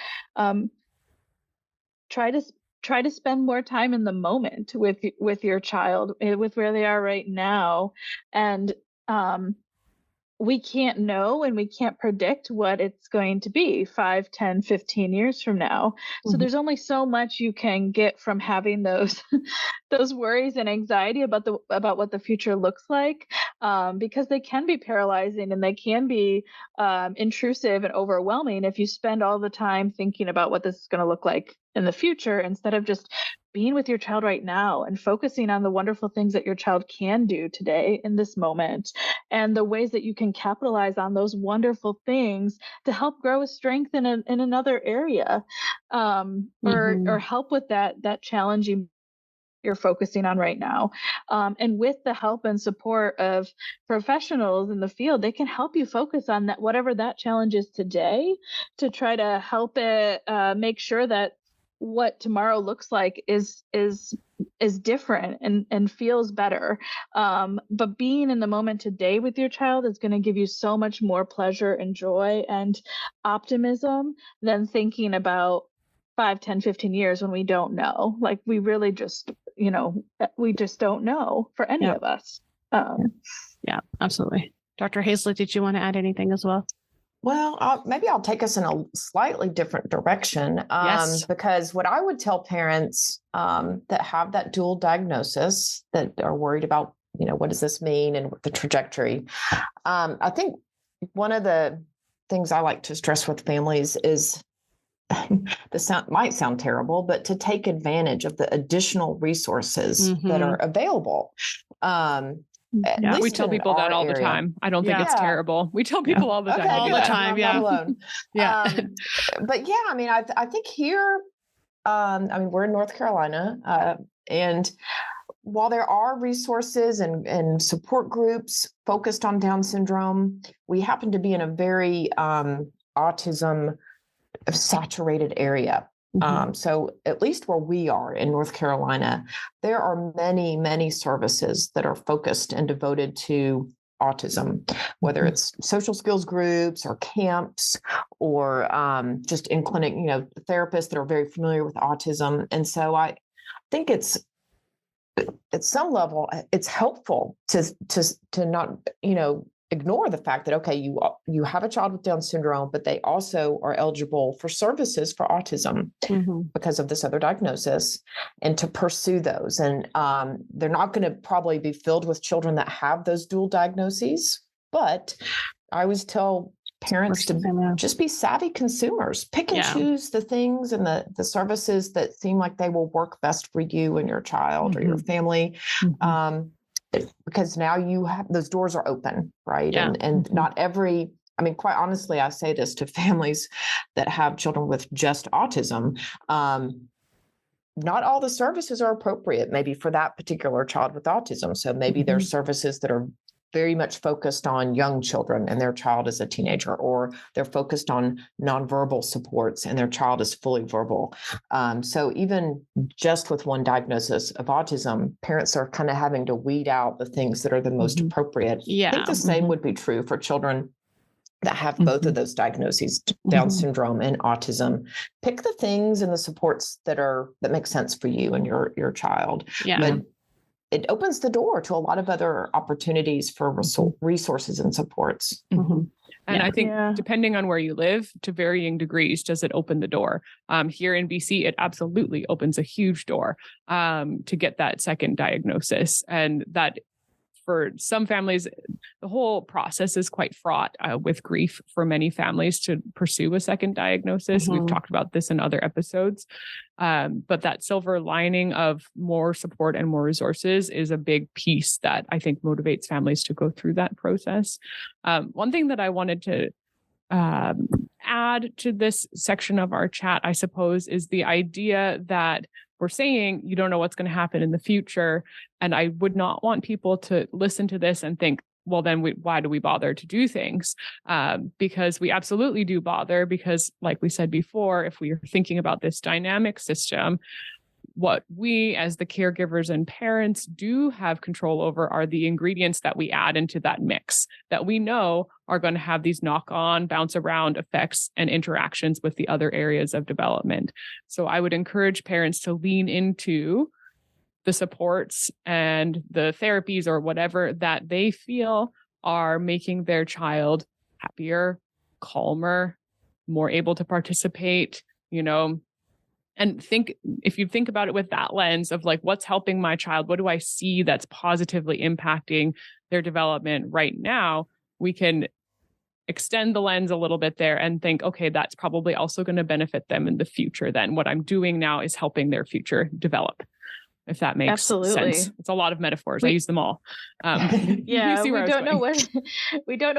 try to spend more time in the moment with your child, with where they are right now. And we can't know and we can't predict what it's going to be 5, 10, 15 years from now. So there's only so much you can get from having those those worries and anxiety about what the future looks like, because they can be paralyzing and they can be intrusive and overwhelming if you spend all the time thinking about what this is going to look like in the future, instead of just being with your child right now and focusing on the wonderful things that your child can do today in this moment, and the ways that you can capitalize on those wonderful things to help grow a strength in another area, or help with that challenging you're focusing on right now. And with the help and support of professionals in the field, they can help you focus on that, whatever that challenge is today, to try to help it make sure that what tomorrow looks like is different and feels better. But being in the moment today with your child is going to give you so much more pleasure and joy and optimism than thinking about 5, 10, 15 years when we don't know. Like, we really just, we just don't know for any of us. Yeah, absolutely. Dr. Hazlett, did you want to add anything as well? Well, maybe I'll take us in a slightly different direction. Yes. Because what I would tell parents that have that dual diagnosis, that are worried about, what does this mean and the trajectory. I think one of the things I like to stress with families is, might sound terrible, but to take advantage of the additional resources that are available. We tell people that all the time. I don't think it's terrible. We tell people all the time. All the time. I'm not alone. But yeah, I think here, we're in North Carolina, and while there are resources and support groups focused on Down syndrome, we happen to be in a very autism saturated area. So at least where we are in North Carolina, there are many, many services that are focused and devoted to autism, whether it's social skills groups or camps, or just in clinic, therapists that are very familiar with autism. And so I think it's, at some level, it's helpful to not, ignore the fact that, okay, you have a child with Down syndrome, but they also are eligible for services for autism because of this other diagnosis, and to pursue those. And they're not going to probably be filled with children that have those dual diagnoses, but I always tell parents to just be savvy consumers, pick and choose the things and the services that seem like they will work best for you and your child or your family. Because now you have, those doors are open, right? And not every, quite honestly, I say this to families that have children with just autism. Not all the services are appropriate, maybe for that particular child with autism. So maybe there's services that are very much focused on young children and their child is a teenager, or they're focused on nonverbal supports and their child is fully verbal. So even just with one diagnosis of autism, parents are kind of having to weed out the things that are the most appropriate. I think the same would be true for children that have both of those diagnoses, Down syndrome and autism. Pick the things and the supports that make sense for you and your child. But it opens the door to a lot of other opportunities for resources and supports. And I think depending on where you live, to varying degrees, does it open the door? Here in BC, it absolutely opens a huge door to get that second diagnosis. And that, for some families, the whole process is quite fraught with grief for many families to pursue a second diagnosis. We've talked about this in other episodes. But that silver lining of more support and more resources is a big piece that I think motivates families to go through that process. One thing that I wanted to add to this section of our chat, I suppose, is the idea that we're saying you don't know what's going to happen in the future. And I would not want people to listen to this and think, well, then why do we bother to do things? Because we absolutely do bother, because like we said before, if we are thinking about this dynamic system, what we as the caregivers and parents do have control over are the ingredients that we add into that mix that we know are going to have these knock-on, bounce around effects and interactions with the other areas of development. So I would encourage parents to lean into the supports and the therapies or whatever that they feel are making their child happier, calmer, more able to participate, and if you think about it with that lens of like, what's helping my child? What do I see that's positively impacting their development right now? We can extend the lens a little bit there and think, okay, that's probably also going to benefit them in the future. Then what I'm doing now is helping their future develop. If that makes sense. It's a lot of metaphors. I use them all. Yeah, we don't know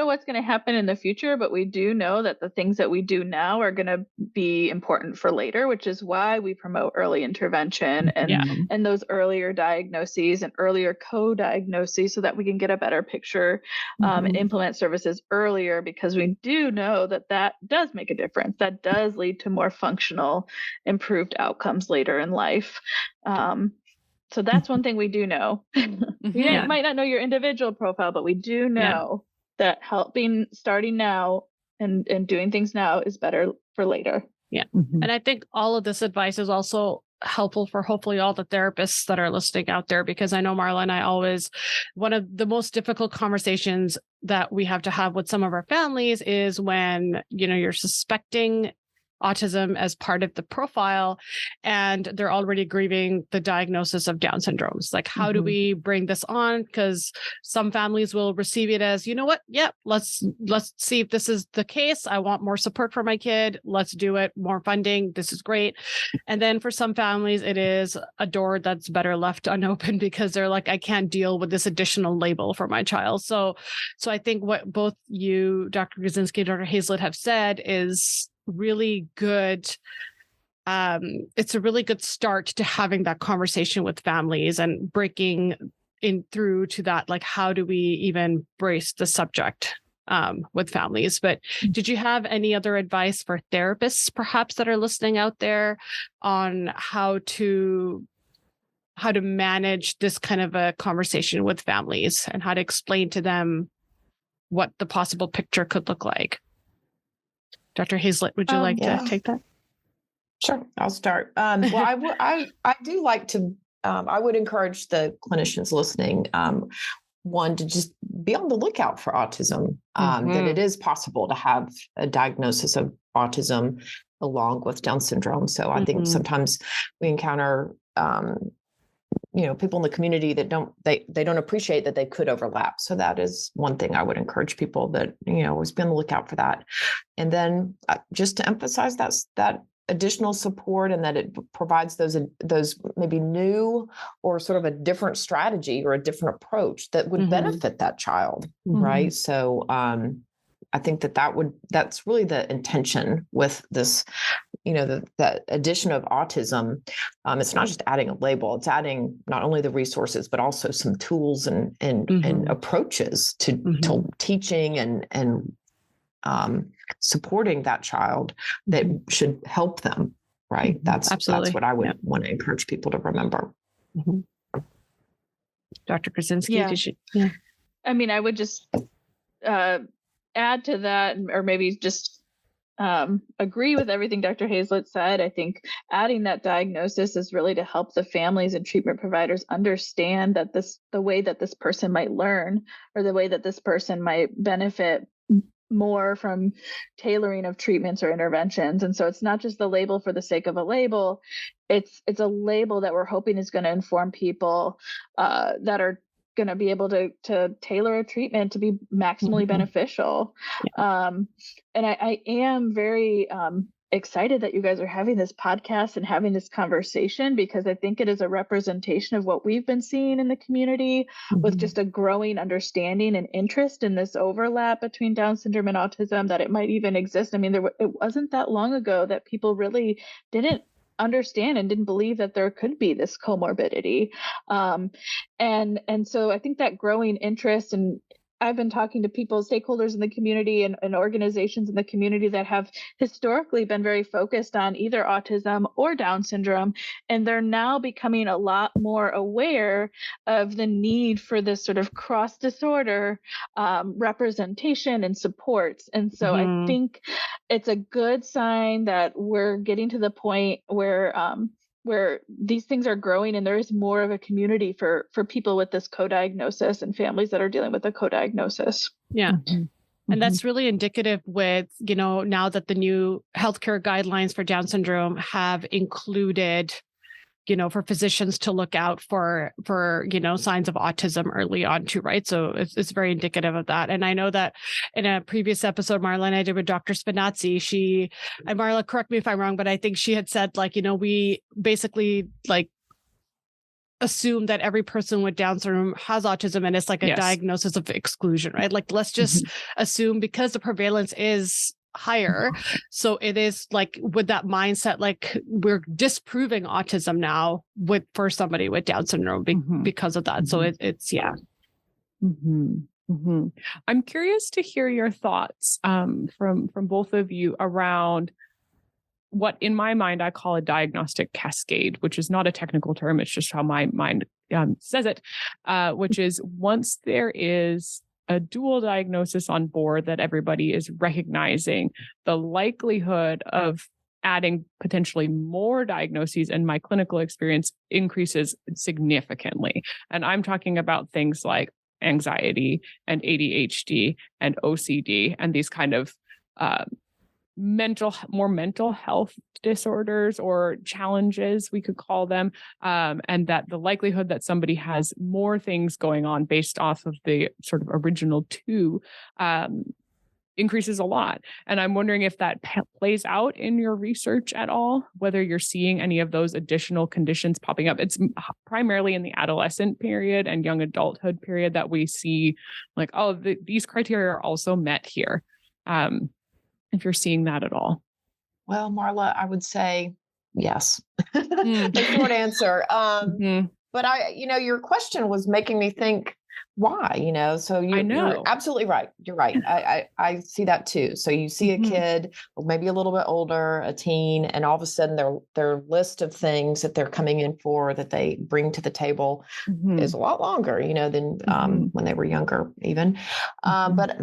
what's going to happen in the future, but we do know that the things that we do now are going to be important for later, which is why we promote early intervention and those earlier diagnoses and earlier co-diagnoses so that we can get a better picture and implement services earlier, because we do know that that does make a difference. That does lead to more functional, improved outcomes later in life. So that's one thing we do know. We might not know your individual profile, but we do know that starting now and doing things now is better for later. Yeah. And I think all of this advice is also helpful for hopefully all the therapists that are listening out there, because I know Marla and I always, one of the most difficult conversations that we have to have with some of our families is when, you're suspecting autism as part of the profile and they're already grieving the diagnosis of Down syndrome. It's like, how do we bring this on? Because some families will receive it as, let's see if this is the case. I want more support for my kid. Let's do it. More funding. This is great. And then for some families, it is a door that's better left unopened because they're like, I can't deal with this additional label for my child. So I think what both you, Dr. Grudzinski, Dr. Hazlett have said is really good. It's a really good start to having that conversation with families and breaking in through to that, like, how do we even brace the subject with families? But did you have any other advice for therapists perhaps that are listening out there on how to manage this kind of a conversation with families and how to explain to them what the possible picture could look like? Dr. Hazlett, would you like to take that? Sure, I'll start. Well, I do like to. I would encourage the clinicians listening, one, to just be on the lookout for autism. That it is possible to have a diagnosis of autism along with Down syndrome. So I think sometimes we encounter people in the community that don't appreciate that they could overlap. So that is one thing I would encourage people, that, always be on the lookout for that. And then just to emphasize that additional support, and that it provides those maybe new or sort of a different strategy or a different approach that would benefit that child. Right. So I think that's really the intention with this, the addition of autism. It's not just adding a label, it's adding not only the resources, but also some tools and approaches to teaching and supporting that child that should help them. Right. That's what I would want to encourage people to remember. Dr. Grudzinski, I mean, I would just add to that, or maybe just agree with everything Dr. Hazlett said. I think adding that diagnosis is really to help the families and treatment providers understand that the way that this person might learn, or the way that this person might benefit more from tailoring of treatments or interventions. And so it's not just the label for the sake of a label. It's a label that we're hoping is going to inform people that are going to be able to tailor a treatment to be maximally beneficial. And I am very excited that you guys are having this podcast and having this conversation, because I think it is a representation of what we've been seeing in the community, with just a growing understanding and interest in this overlap between Down syndrome and autism, that it might even exist. I mean, it wasn't that long ago that people really didn't understand and didn't believe that there could be this comorbidity. And so I think that growing interest, and I've been talking to people, stakeholders in the community and organizations in the community that have historically been very focused on either autism or Down syndrome. And they're now becoming a lot more aware of the need for this sort of cross disorder representation and supports. And so I think it's a good sign that we're getting to the point where these things are growing and there is more of a community for people with this co-diagnosis and families that are dealing with a co-diagnosis. Yeah. And that's really indicative with, now that the new healthcare guidelines for Down syndrome have included, for physicians to look out for signs of autism early on too, right? So it's very indicative of that. And I know that in a previous episode, Marla and I did with Dr. Spinazzi, and Marla, correct me if I'm wrong, but I think she had said, we basically assume that every person with Down syndrome has autism, and it's like a diagnosis of exclusion, right? Like, let's just assume, because the prevalence is higher, so it is with that mindset, we're disproving autism now for somebody with Down syndrome because of that. So it's I'm curious to hear your thoughts from both of you around what in my mind I call a diagnostic cascade, which is not a technical term. It's just how my mind says it, which is once there is a dual diagnosis on board that everybody is recognizing, the likelihood of adding potentially more diagnoses in my clinical experience increases significantly. And I'm talking about things like anxiety and ADHD and OCD and these kind of more mental health disorders or challenges, we could call them, and that the likelihood that somebody has more things going on based off of the sort of original two increases a lot. And I'm wondering if that plays out in your research at all, whether you're seeing any of those additional conditions popping up. It's primarily in the adolescent period and young adulthood period that we see these criteria are also met here. If you're seeing that at all. Well, Marla, I would say yes. The short answer. But your question was making me think why, so you're absolutely right. You're right. I see that too. So you see a kid, maybe a little bit older, a teen, and all of a sudden their list of things that they're coming in for, that they bring to the table is a lot longer, than when they were younger even. But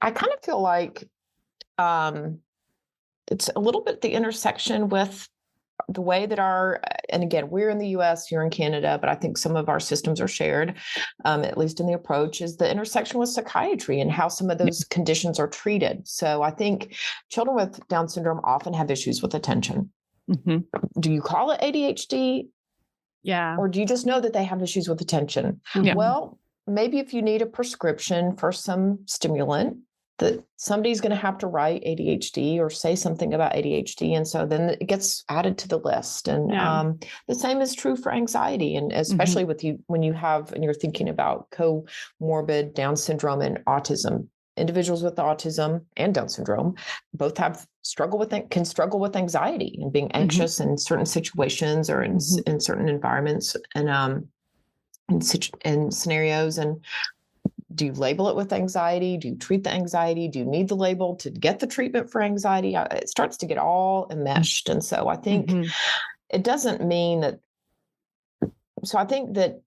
I kind of feel like it's a little bit the intersection with the way that and again, we're in the US, you're in Canada, but I think some of our systems are shared, at least in the approach, is the intersection with psychiatry and how some of those conditions are treated. So I think children with Down syndrome often have issues with attention. Do you call it ADHD? Yeah. Or do you just know that they have issues with attention? Yeah. Well, maybe if you need a prescription for some stimulant, that somebody's going to have to write ADHD or say something about ADHD. And so then it gets added to the list. And the same is true for anxiety. And especially with you, when you're thinking about comorbid Down syndrome and autism, individuals with autism and Down syndrome both can struggle with anxiety and being anxious in certain situations or in certain environments and in scenarios. And do you label it with anxiety? Do you treat the anxiety? Do you need the label to get the treatment for anxiety? It starts to get all enmeshed. And so I think it doesn't mean that. So I think that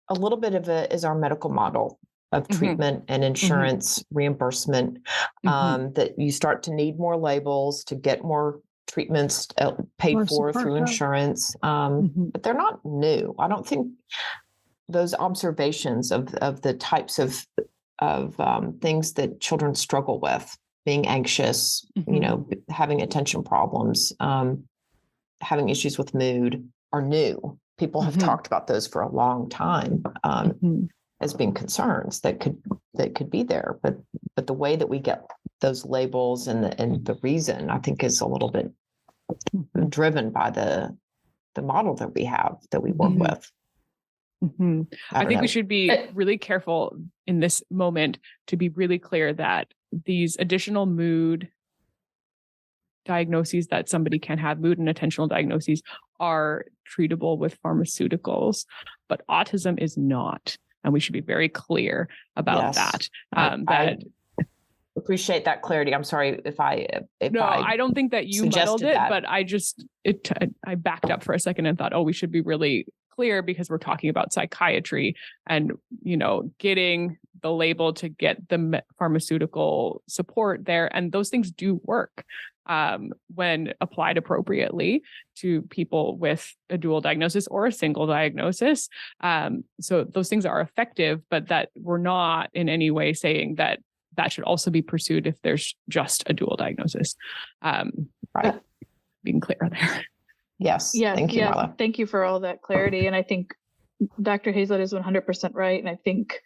a little bit of it is our medical model of treatment and insurance reimbursement, that you start to need more labels to get more treatments paid for through insurance. But they're not new. I don't think those observations of the types of things that children struggle with, being anxious, having attention problems, having issues with mood, are new. People have talked about those for a long time as being concerns that could be there. But the way that we get those labels and the reason, I think, is a little bit driven by the model that we have, that we work with. I think we should be really careful in this moment to be really clear that these additional mood diagnoses that somebody can have, mood and attentional diagnoses, are treatable with pharmaceuticals, but autism is not. And we should be very clear about that. I appreciate that clarity. I'm sorry if I don't think that you muddled it, but I backed up for a second and thought, we should be really clear because we're talking about psychiatry and, getting the label to get the pharmaceutical support there. And those things do work when applied appropriately to people with a dual diagnosis or a single diagnosis. So those things are effective, but that we're not in any way saying that should also be pursued if there's just a dual diagnosis. Right. Being clear there. Yes. Thank you, Marla. Thank you for all that clarity. And I think Dr. Hazlett is 100% right. And I think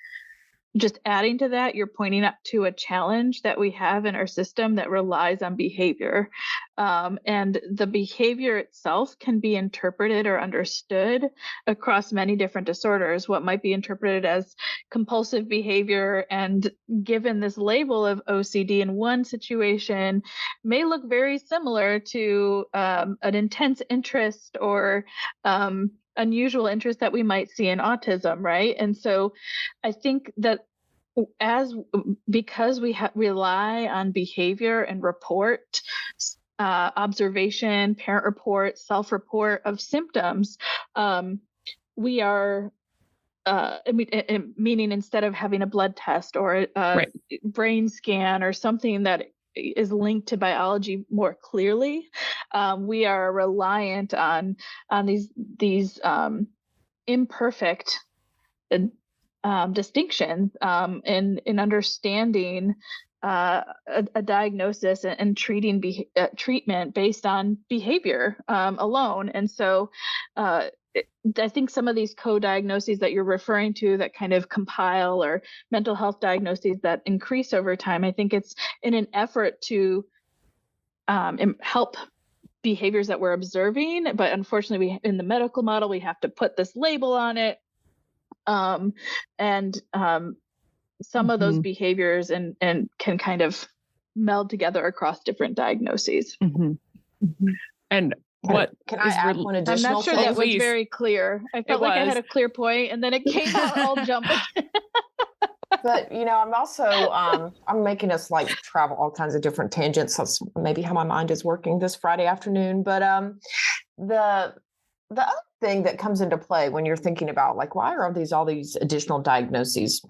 just adding to that, you're pointing up to a challenge that we have in our system that relies on behavior. And the behavior itself can be interpreted or understood across many different disorders. What might be interpreted as compulsive behavior and given this label of OCD in one situation may look very similar to an intense interest or unusual interest that we might see in autism, right? And so I think that because we rely on behavior and report, observation, parent report, self-report of symptoms, we are meaning instead of having a blood test or a brain scan or something that is linked to biology more clearly, we are reliant on these imperfect distinctions in understanding a diagnosis and treating treatment based on behavior alone. And so I think some of these co-diagnoses that you're referring to that kind of compile or mental health diagnoses that increase over time, I think it's in an effort to help behaviors that we're observing. But unfortunately, in the medical model, we have to put this label on it. Some of those behaviors and can kind of meld together across different diagnoses. And can I add one additional? I'm not sure that was very clear. I felt like I had a clear point, and then it came out all jumping. But I'm also I'm making us like travel all kinds of different tangents. That's maybe how my mind is working this Friday afternoon. But the other thing that comes into play when you're thinking about like why are all these additional diagnoses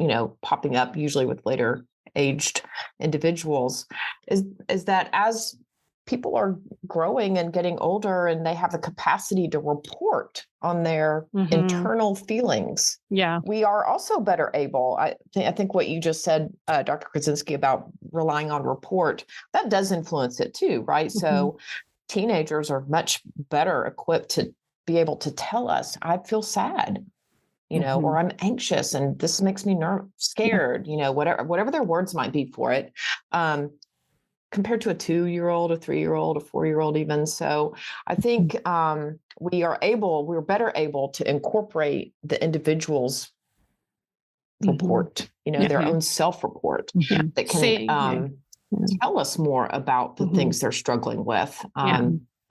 popping up usually with later aged individuals is that as people are growing and getting older and they have the capacity to report on their internal feelings. Yeah. We are also better able, I think what you just said, Dr. Krawczynski, about relying on report, that does influence it too, right? So teenagers are much better equipped to be able to tell us, I feel sad, or I'm anxious and this makes me scared, whatever their words might be for it. Compared to a 2-year-old, a 3-year-old, a 4-year-old even. So I think we're better able to incorporate the individual's report, their own self-report that can tell us more about the things they're struggling with.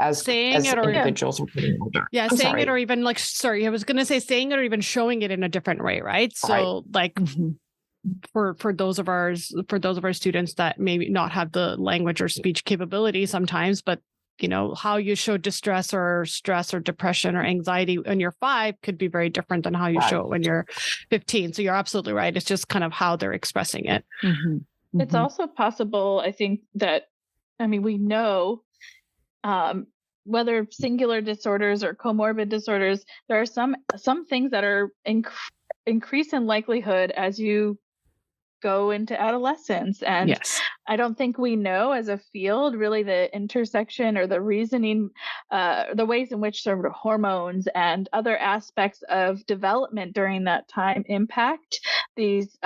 As individuals are getting older. Yeah, saying it or even I was going to say saying it or even showing it in a different way, right? So for those of our students that maybe not have the language or speech capability sometimes, but how you show distress or stress or depression or anxiety when you're 5 could be very different than how you show it when you're 15. So you're absolutely right. It's just kind of how they're expressing it. It's also possible, I think, that we know whether singular disorders or comorbid disorders, there are some things that are increase in likelihood as you go into adolescence. And I don't think we know as a field really the intersection or the reasoning, the ways in which sort of hormones and other aspects of development during that time impact these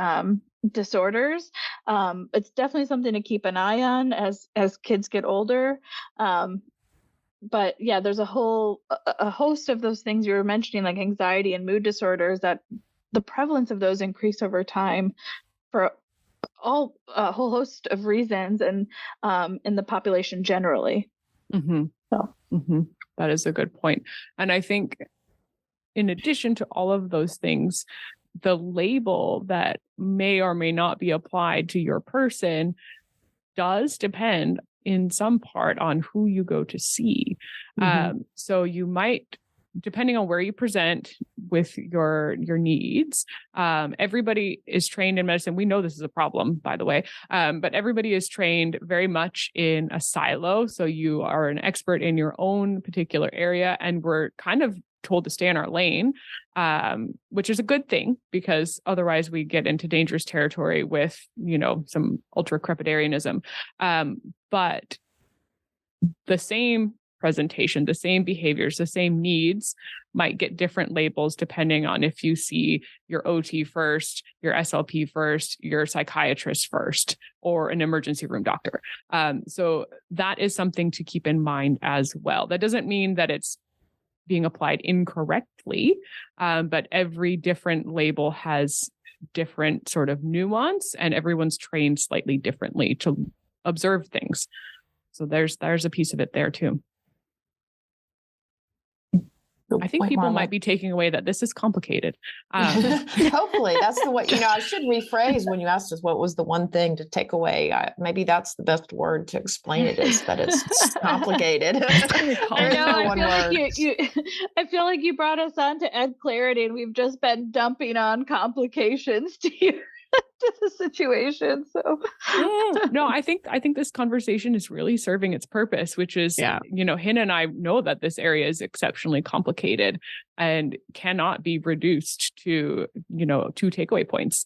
disorders. It's definitely something to keep an eye on as kids get older. But yeah, there's a host of those things you were mentioning, like anxiety and mood disorders, that the prevalence of those increase over time for a whole host of reasons and in the population generally. That is a good point. And I think in addition to all of those things, the label that may or may not be applied to your person does depend in some part on who you go to see. So you might, depending on where you present with your needs, everybody is trained in medicine. We know this is a problem, by the way, but everybody is trained very much in a silo. So you are an expert in your own particular area, and we're kind of told to stay in our lane, which is a good thing, because otherwise we get into dangerous territory with, some ultra crepidarianism. But the same presentation, the same behaviors, the same needs might get different labels depending on if you see your OT first, your SLP first, your psychiatrist first, or an emergency room doctor. So that is something to keep in mind as well. That doesn't mean that it's being applied incorrectly, but every different label has different sort of nuance, and everyone's trained slightly differently to observe things. So there's a piece of it there too. I think people might be taking away that this is complicated. Hopefully that's the way, I should rephrase when you asked us what was the one thing to take away. Maybe that's the best word to explain it, is that it's complicated. I feel like you brought us on to Ed Clarity, and we've just been dumping on complications to you. To the situation. So no, I think this conversation is really serving its purpose, which is, Hina and I know that this area is exceptionally complicated and cannot be reduced to, 2 takeaway points.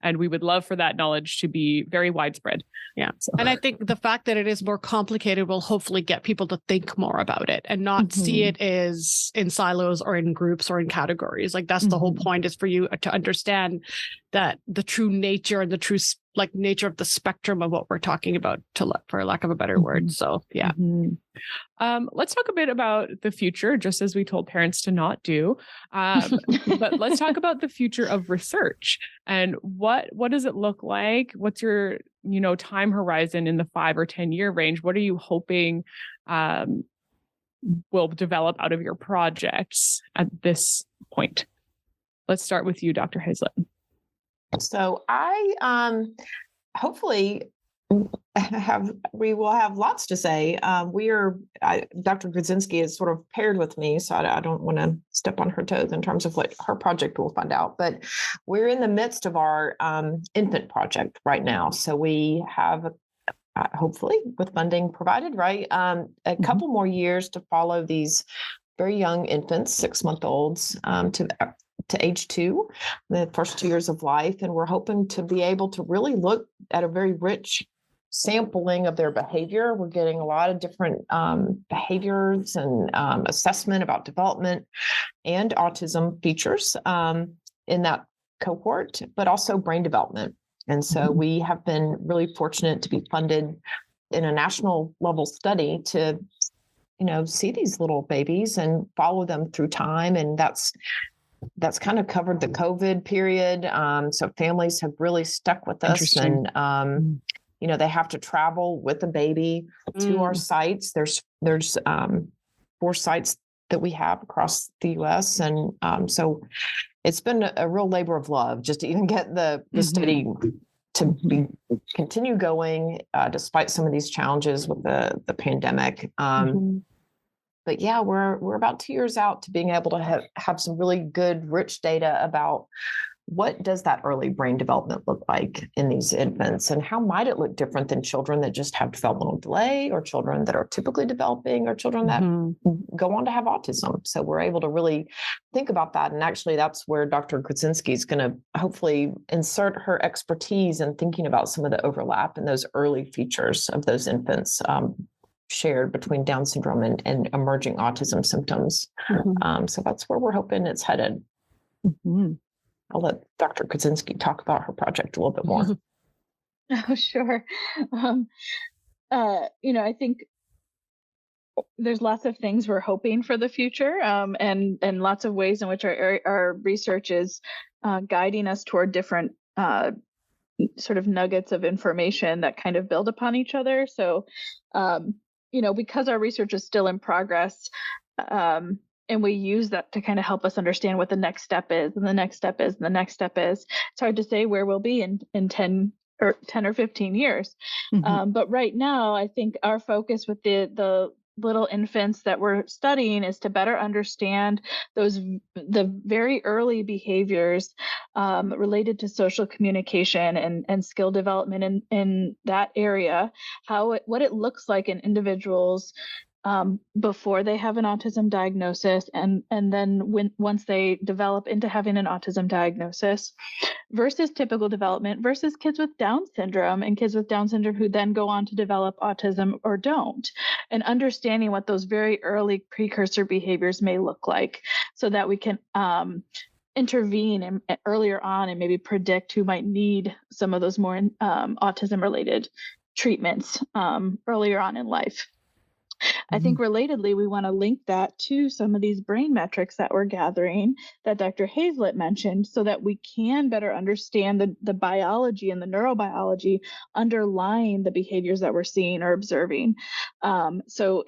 And we would love for that knowledge to be very widespread. Yeah. So. And I think the fact that it is more complicated will hopefully get people to think more about it and not see it as in silos or in groups or in categories. Like that's the whole point, is for you to understand that the true nature and the true nature of the spectrum of what we're talking about, for lack of a better word. So yeah. Let's talk a bit about the future, just as we told parents to not do. But let's talk about the future of research, and what does it look like? What's your time horizon in the 5 or 10 year range? What are you hoping will develop out of your projects at this point? Let's start with you, Dr. Hazlett. So I hopefully we will have lots to say. Dr. Grudzinski is sort of paired with me, so I don't want to step on her toes in terms of what her project will find out. But we're in the midst of our infant project right now. So we have, hopefully with funding provided, right, a couple more years to follow these very young infants, 6-month-olds, to age 2, the first 2 years of life. And we're hoping to be able to really look at a very rich sampling of their behavior. We're getting a lot of different behaviors and assessment about development and autism features in that cohort, but also brain development. And so we have been really fortunate to be funded in a national level study to, see these little babies and follow them through time. And that's kind of covered the COVID period. So families have really stuck with us, and they have to travel with the baby to our sites. There's 4 sites that we have across the U.S. And so it's been a real labor of love just to even get the study to continue going despite some of these challenges with the pandemic. But yeah, we're about 2 years out to being able to have some really good, rich data about what does that early brain development look like in these infants, and how might it look different than children that just have developmental delay, or children that are typically developing, or children that go on to have autism. So we're able to really think about that. And actually, that's where Dr. Grudzinski is going to hopefully insert her expertise in thinking about some of the overlap in those early features of those infants shared between Down syndrome and emerging autism symptoms. So that's where we're hoping it's headed. I'll let Dr. Grudzinski talk about her project a little bit more. Oh, sure. I think there's lots of things we're hoping for the future, and lots of ways in which our research is guiding us toward different sort of nuggets of information that kind of build upon each other. So, because our research is still in progress, and we use that to kind of help us understand what the next step is, and the next step is, and the next step is. It's hard to say where we'll be in 10 or 15 years. But right now, I think our focus with the little infants that we're studying is to better understand the very early behaviors related to social communication and skill development in that area, what it looks like in individuals before they have an autism diagnosis, and then once they develop into having an autism diagnosis, versus typical development, versus kids with Down syndrome and kids with Down syndrome who then go on to develop autism or don't, and understanding what those very early precursor behaviors may look like, so that we can intervene earlier on and maybe predict who might need some of those more autism related treatments earlier on in life. I think relatedly, we want to link that to some of these brain metrics that we're gathering that Dr. Hazlett mentioned, so that we can better understand the biology and the neurobiology underlying the behaviors that we're seeing or observing. So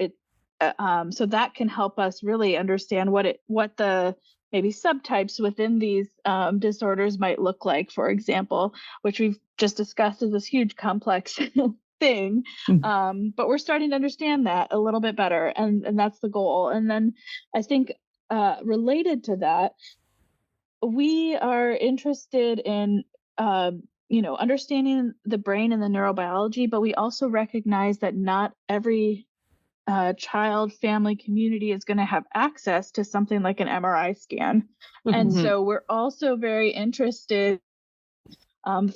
that can help us really understand what the maybe subtypes within these disorders might look like, for example, which we've just discussed as this huge complex thing, but we're starting to understand that a little bit better, and that's the goal. And then I think related to that, we are interested in understanding the brain and the neurobiology, but we also recognize that not every child, family, community is going to have access to something like an MRI scan. And so we're also very interested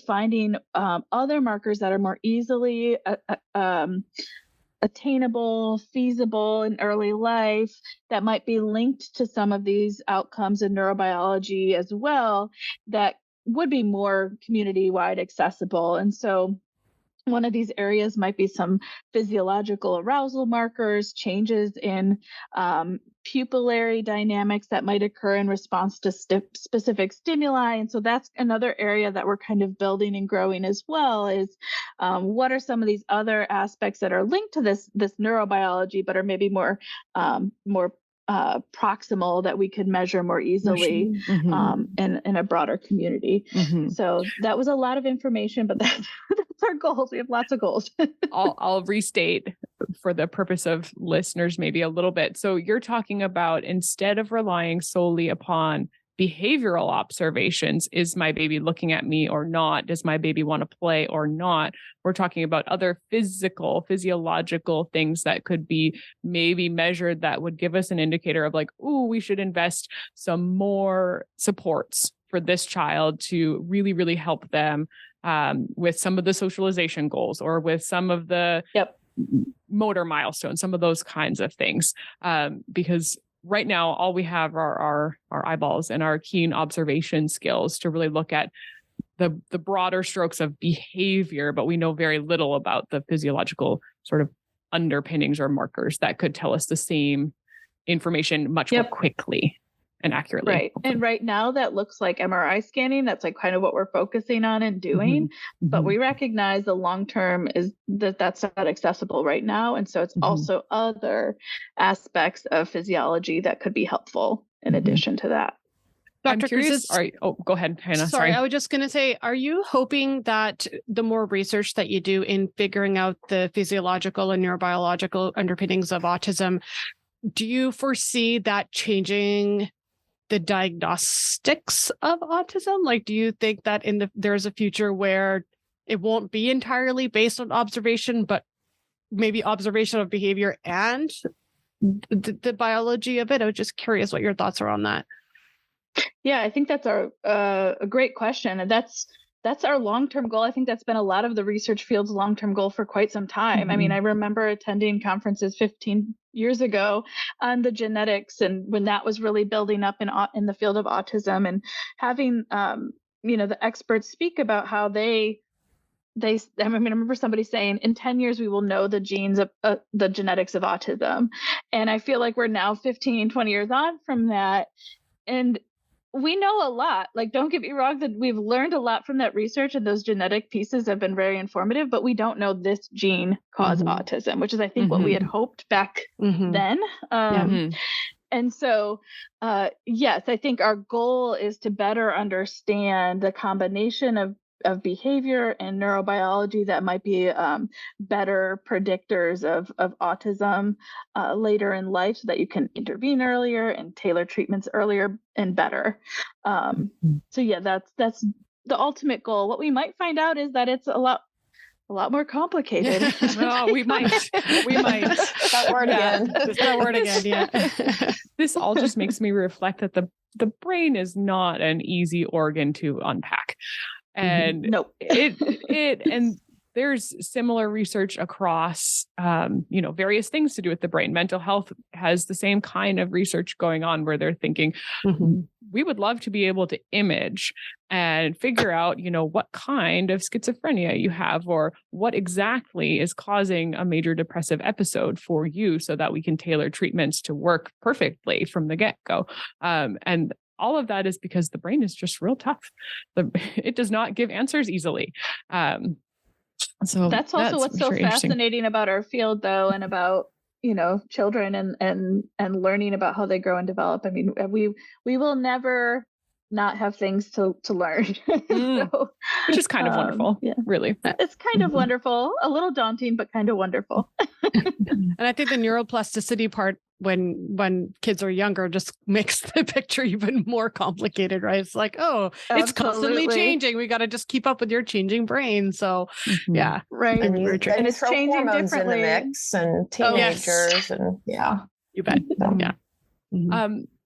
finding other markers that are more easily attainable, feasible in early life, that might be linked to some of these outcomes in neurobiology as well, that would be more community-wide accessible. And so one of these areas might be some physiological arousal markers, changes in pupillary dynamics that might occur in response to specific stimuli. And so that's another area that we're kind of building and growing as well, is what are some of these other aspects that are linked to this neurobiology, but are maybe more proximal, that we could measure more easily in a broader community. So that was a lot of information, but that's our goals. We have lots of goals. I'll restate for the purpose of listeners maybe a little bit. So you're talking about, instead of relying solely upon behavioral observations, is my baby looking at me or not? Does my baby want to play or not? We're talking about other physiological things that could be maybe measured, that would give us an indicator of like, ooh, we should invest some more supports for this child to really, really help them with some of the socialization goals, or with some of the motor milestones, some of those kinds of things. Because right now, all we have are our eyeballs and our keen observation skills to really look at the broader strokes of behavior, but we know very little about the physiological sort of underpinnings or markers that could tell us the same information much more quickly and accurately. Right. And right now that looks like MRI scanning. That's like kind of what we're focusing on and doing. But we recognize the long-term is that's not accessible right now. And so it's also other aspects of physiology that could be helpful in addition to that. Dr. Curious. Go ahead, Hannah. Sorry, I was just going to say, are you hoping that the more research that you do in figuring out the physiological and neurobiological underpinnings of autism, do you foresee that changing the diagnostics of autism? Like, do you think that there's a future where it won't be entirely based on observation, but maybe observation of behavior and the biology of it? I was just curious what your thoughts are on that. Yeah, I think that's a great question. And that's our long-term goal. I think that's been a lot of the research field's long-term goal for quite some time. I mean, I remember attending conferences 15 years ago on the genetics, and when that was really building up in the field of autism, and having the experts speak about how I remember somebody saying, in 10 years, we will know the genes of the genetics of autism. And I feel like we're now 15, 20 years on from that. And we know a lot. Like, don't get me wrong, that we've learned a lot from that research, and those genetic pieces have been very informative, but we don't know this gene caused autism, which is, I think, what we had hoped back then. And so, yes, I think our goal is to better understand the combination of behavior and neurobiology that might be better predictors of autism later in life, so that you can intervene earlier and tailor treatments earlier and better. So yeah, that's the ultimate goal. What we might find out is that it's a lot more complicated. Oh, we might. That word again. That word again. Yeah. This all just makes me reflect that the brain is not an easy organ to unpack. And Nope. and there's similar research across, various things to do with the brain. Mental health has the same kind of research going on, where they're thinking, we would love to be able to image and figure out, what kind of schizophrenia you have, or what exactly is causing a major depressive episode for you, so that we can tailor treatments to work perfectly from the get-go. And all of that is because the brain is just real tough. It does not give answers easily. So that's also what's so fascinating about our field, though, and about children and learning about how they grow and develop. I mean, we will never not have things to learn. So, which is kind of wonderful. Yeah. Really, it's kind of wonderful, a little daunting, but kind of wonderful. And I think the neuroplasticity part, when kids are younger, just makes the picture even more complicated, right? It's like, it's constantly changing. We got to just keep up with your changing brain. So yeah, right. And it's changing differently in the mix, and teenagers, and you bet. So. Yeah.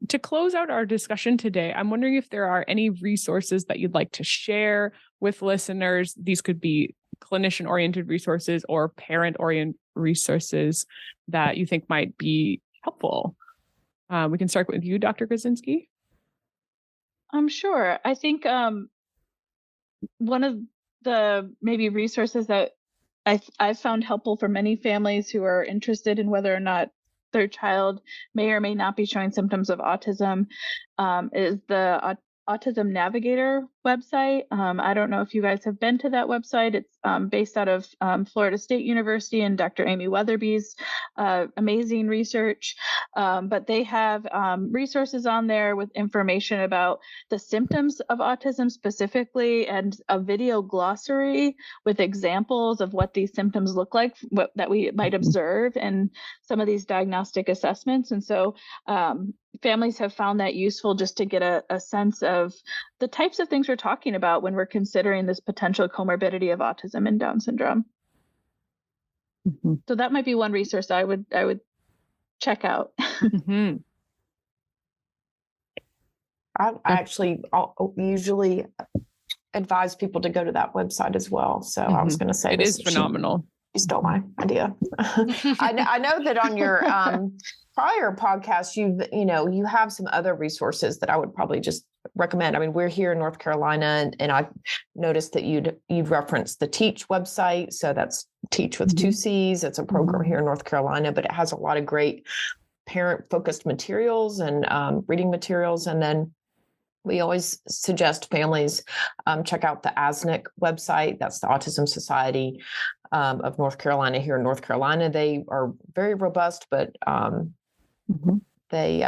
To close out our discussion today, I'm wondering if there are any resources that you'd like to share with listeners. These could be clinician-oriented resources or parent-oriented resources that you think might be helpful. We can start with you, Dr. Grudzinski. I'm sure. I think one of the maybe resources that I've found helpful for many families who are interested in whether or not their child may or may not be showing symptoms of autism is the Autism Navigator website. I don't know if you guys have been to that website. It's based out of Florida State University and Dr. Amy Weatherby's amazing research. But they have resources on there with information about the symptoms of autism specifically, and a video glossary with examples of what these symptoms look like, that we might observe in some of these diagnostic assessments. And so families have found that useful, just to get a sense of the types of things we're talking about when we're considering this potential comorbidity of autism and Down syndrome. So that might be one resource I would check out. I actually usually advise people to go to that website as well. So I was going to say it is phenomenal. You stole my idea. I know that on your prior podcast, you have some other resources that I would probably just recommend. I mean, we're here in North Carolina, and I noticed that you'd referenced the Teach website. So that's Teach with 2 C's. It's a program here in North Carolina, but it has a lot of great parent-focused materials and reading materials. And then we always suggest families check out the ASNC website. That's the Autism Society of North Carolina here in North Carolina. They are very robust, but they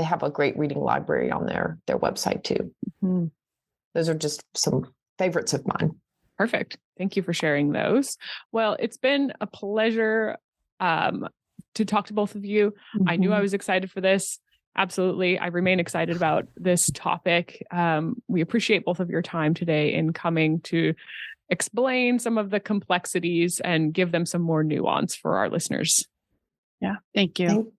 have a great reading library on their website too. Those are just some favorites of mine. Perfect. Thank you for sharing those. Well, it's been a pleasure to talk to both of you. I knew I was excited for this. Absolutely. I remain excited about this topic. We appreciate both of your time today in coming to explain some of the complexities and give them some more nuance for our listeners. Yeah. Thank you.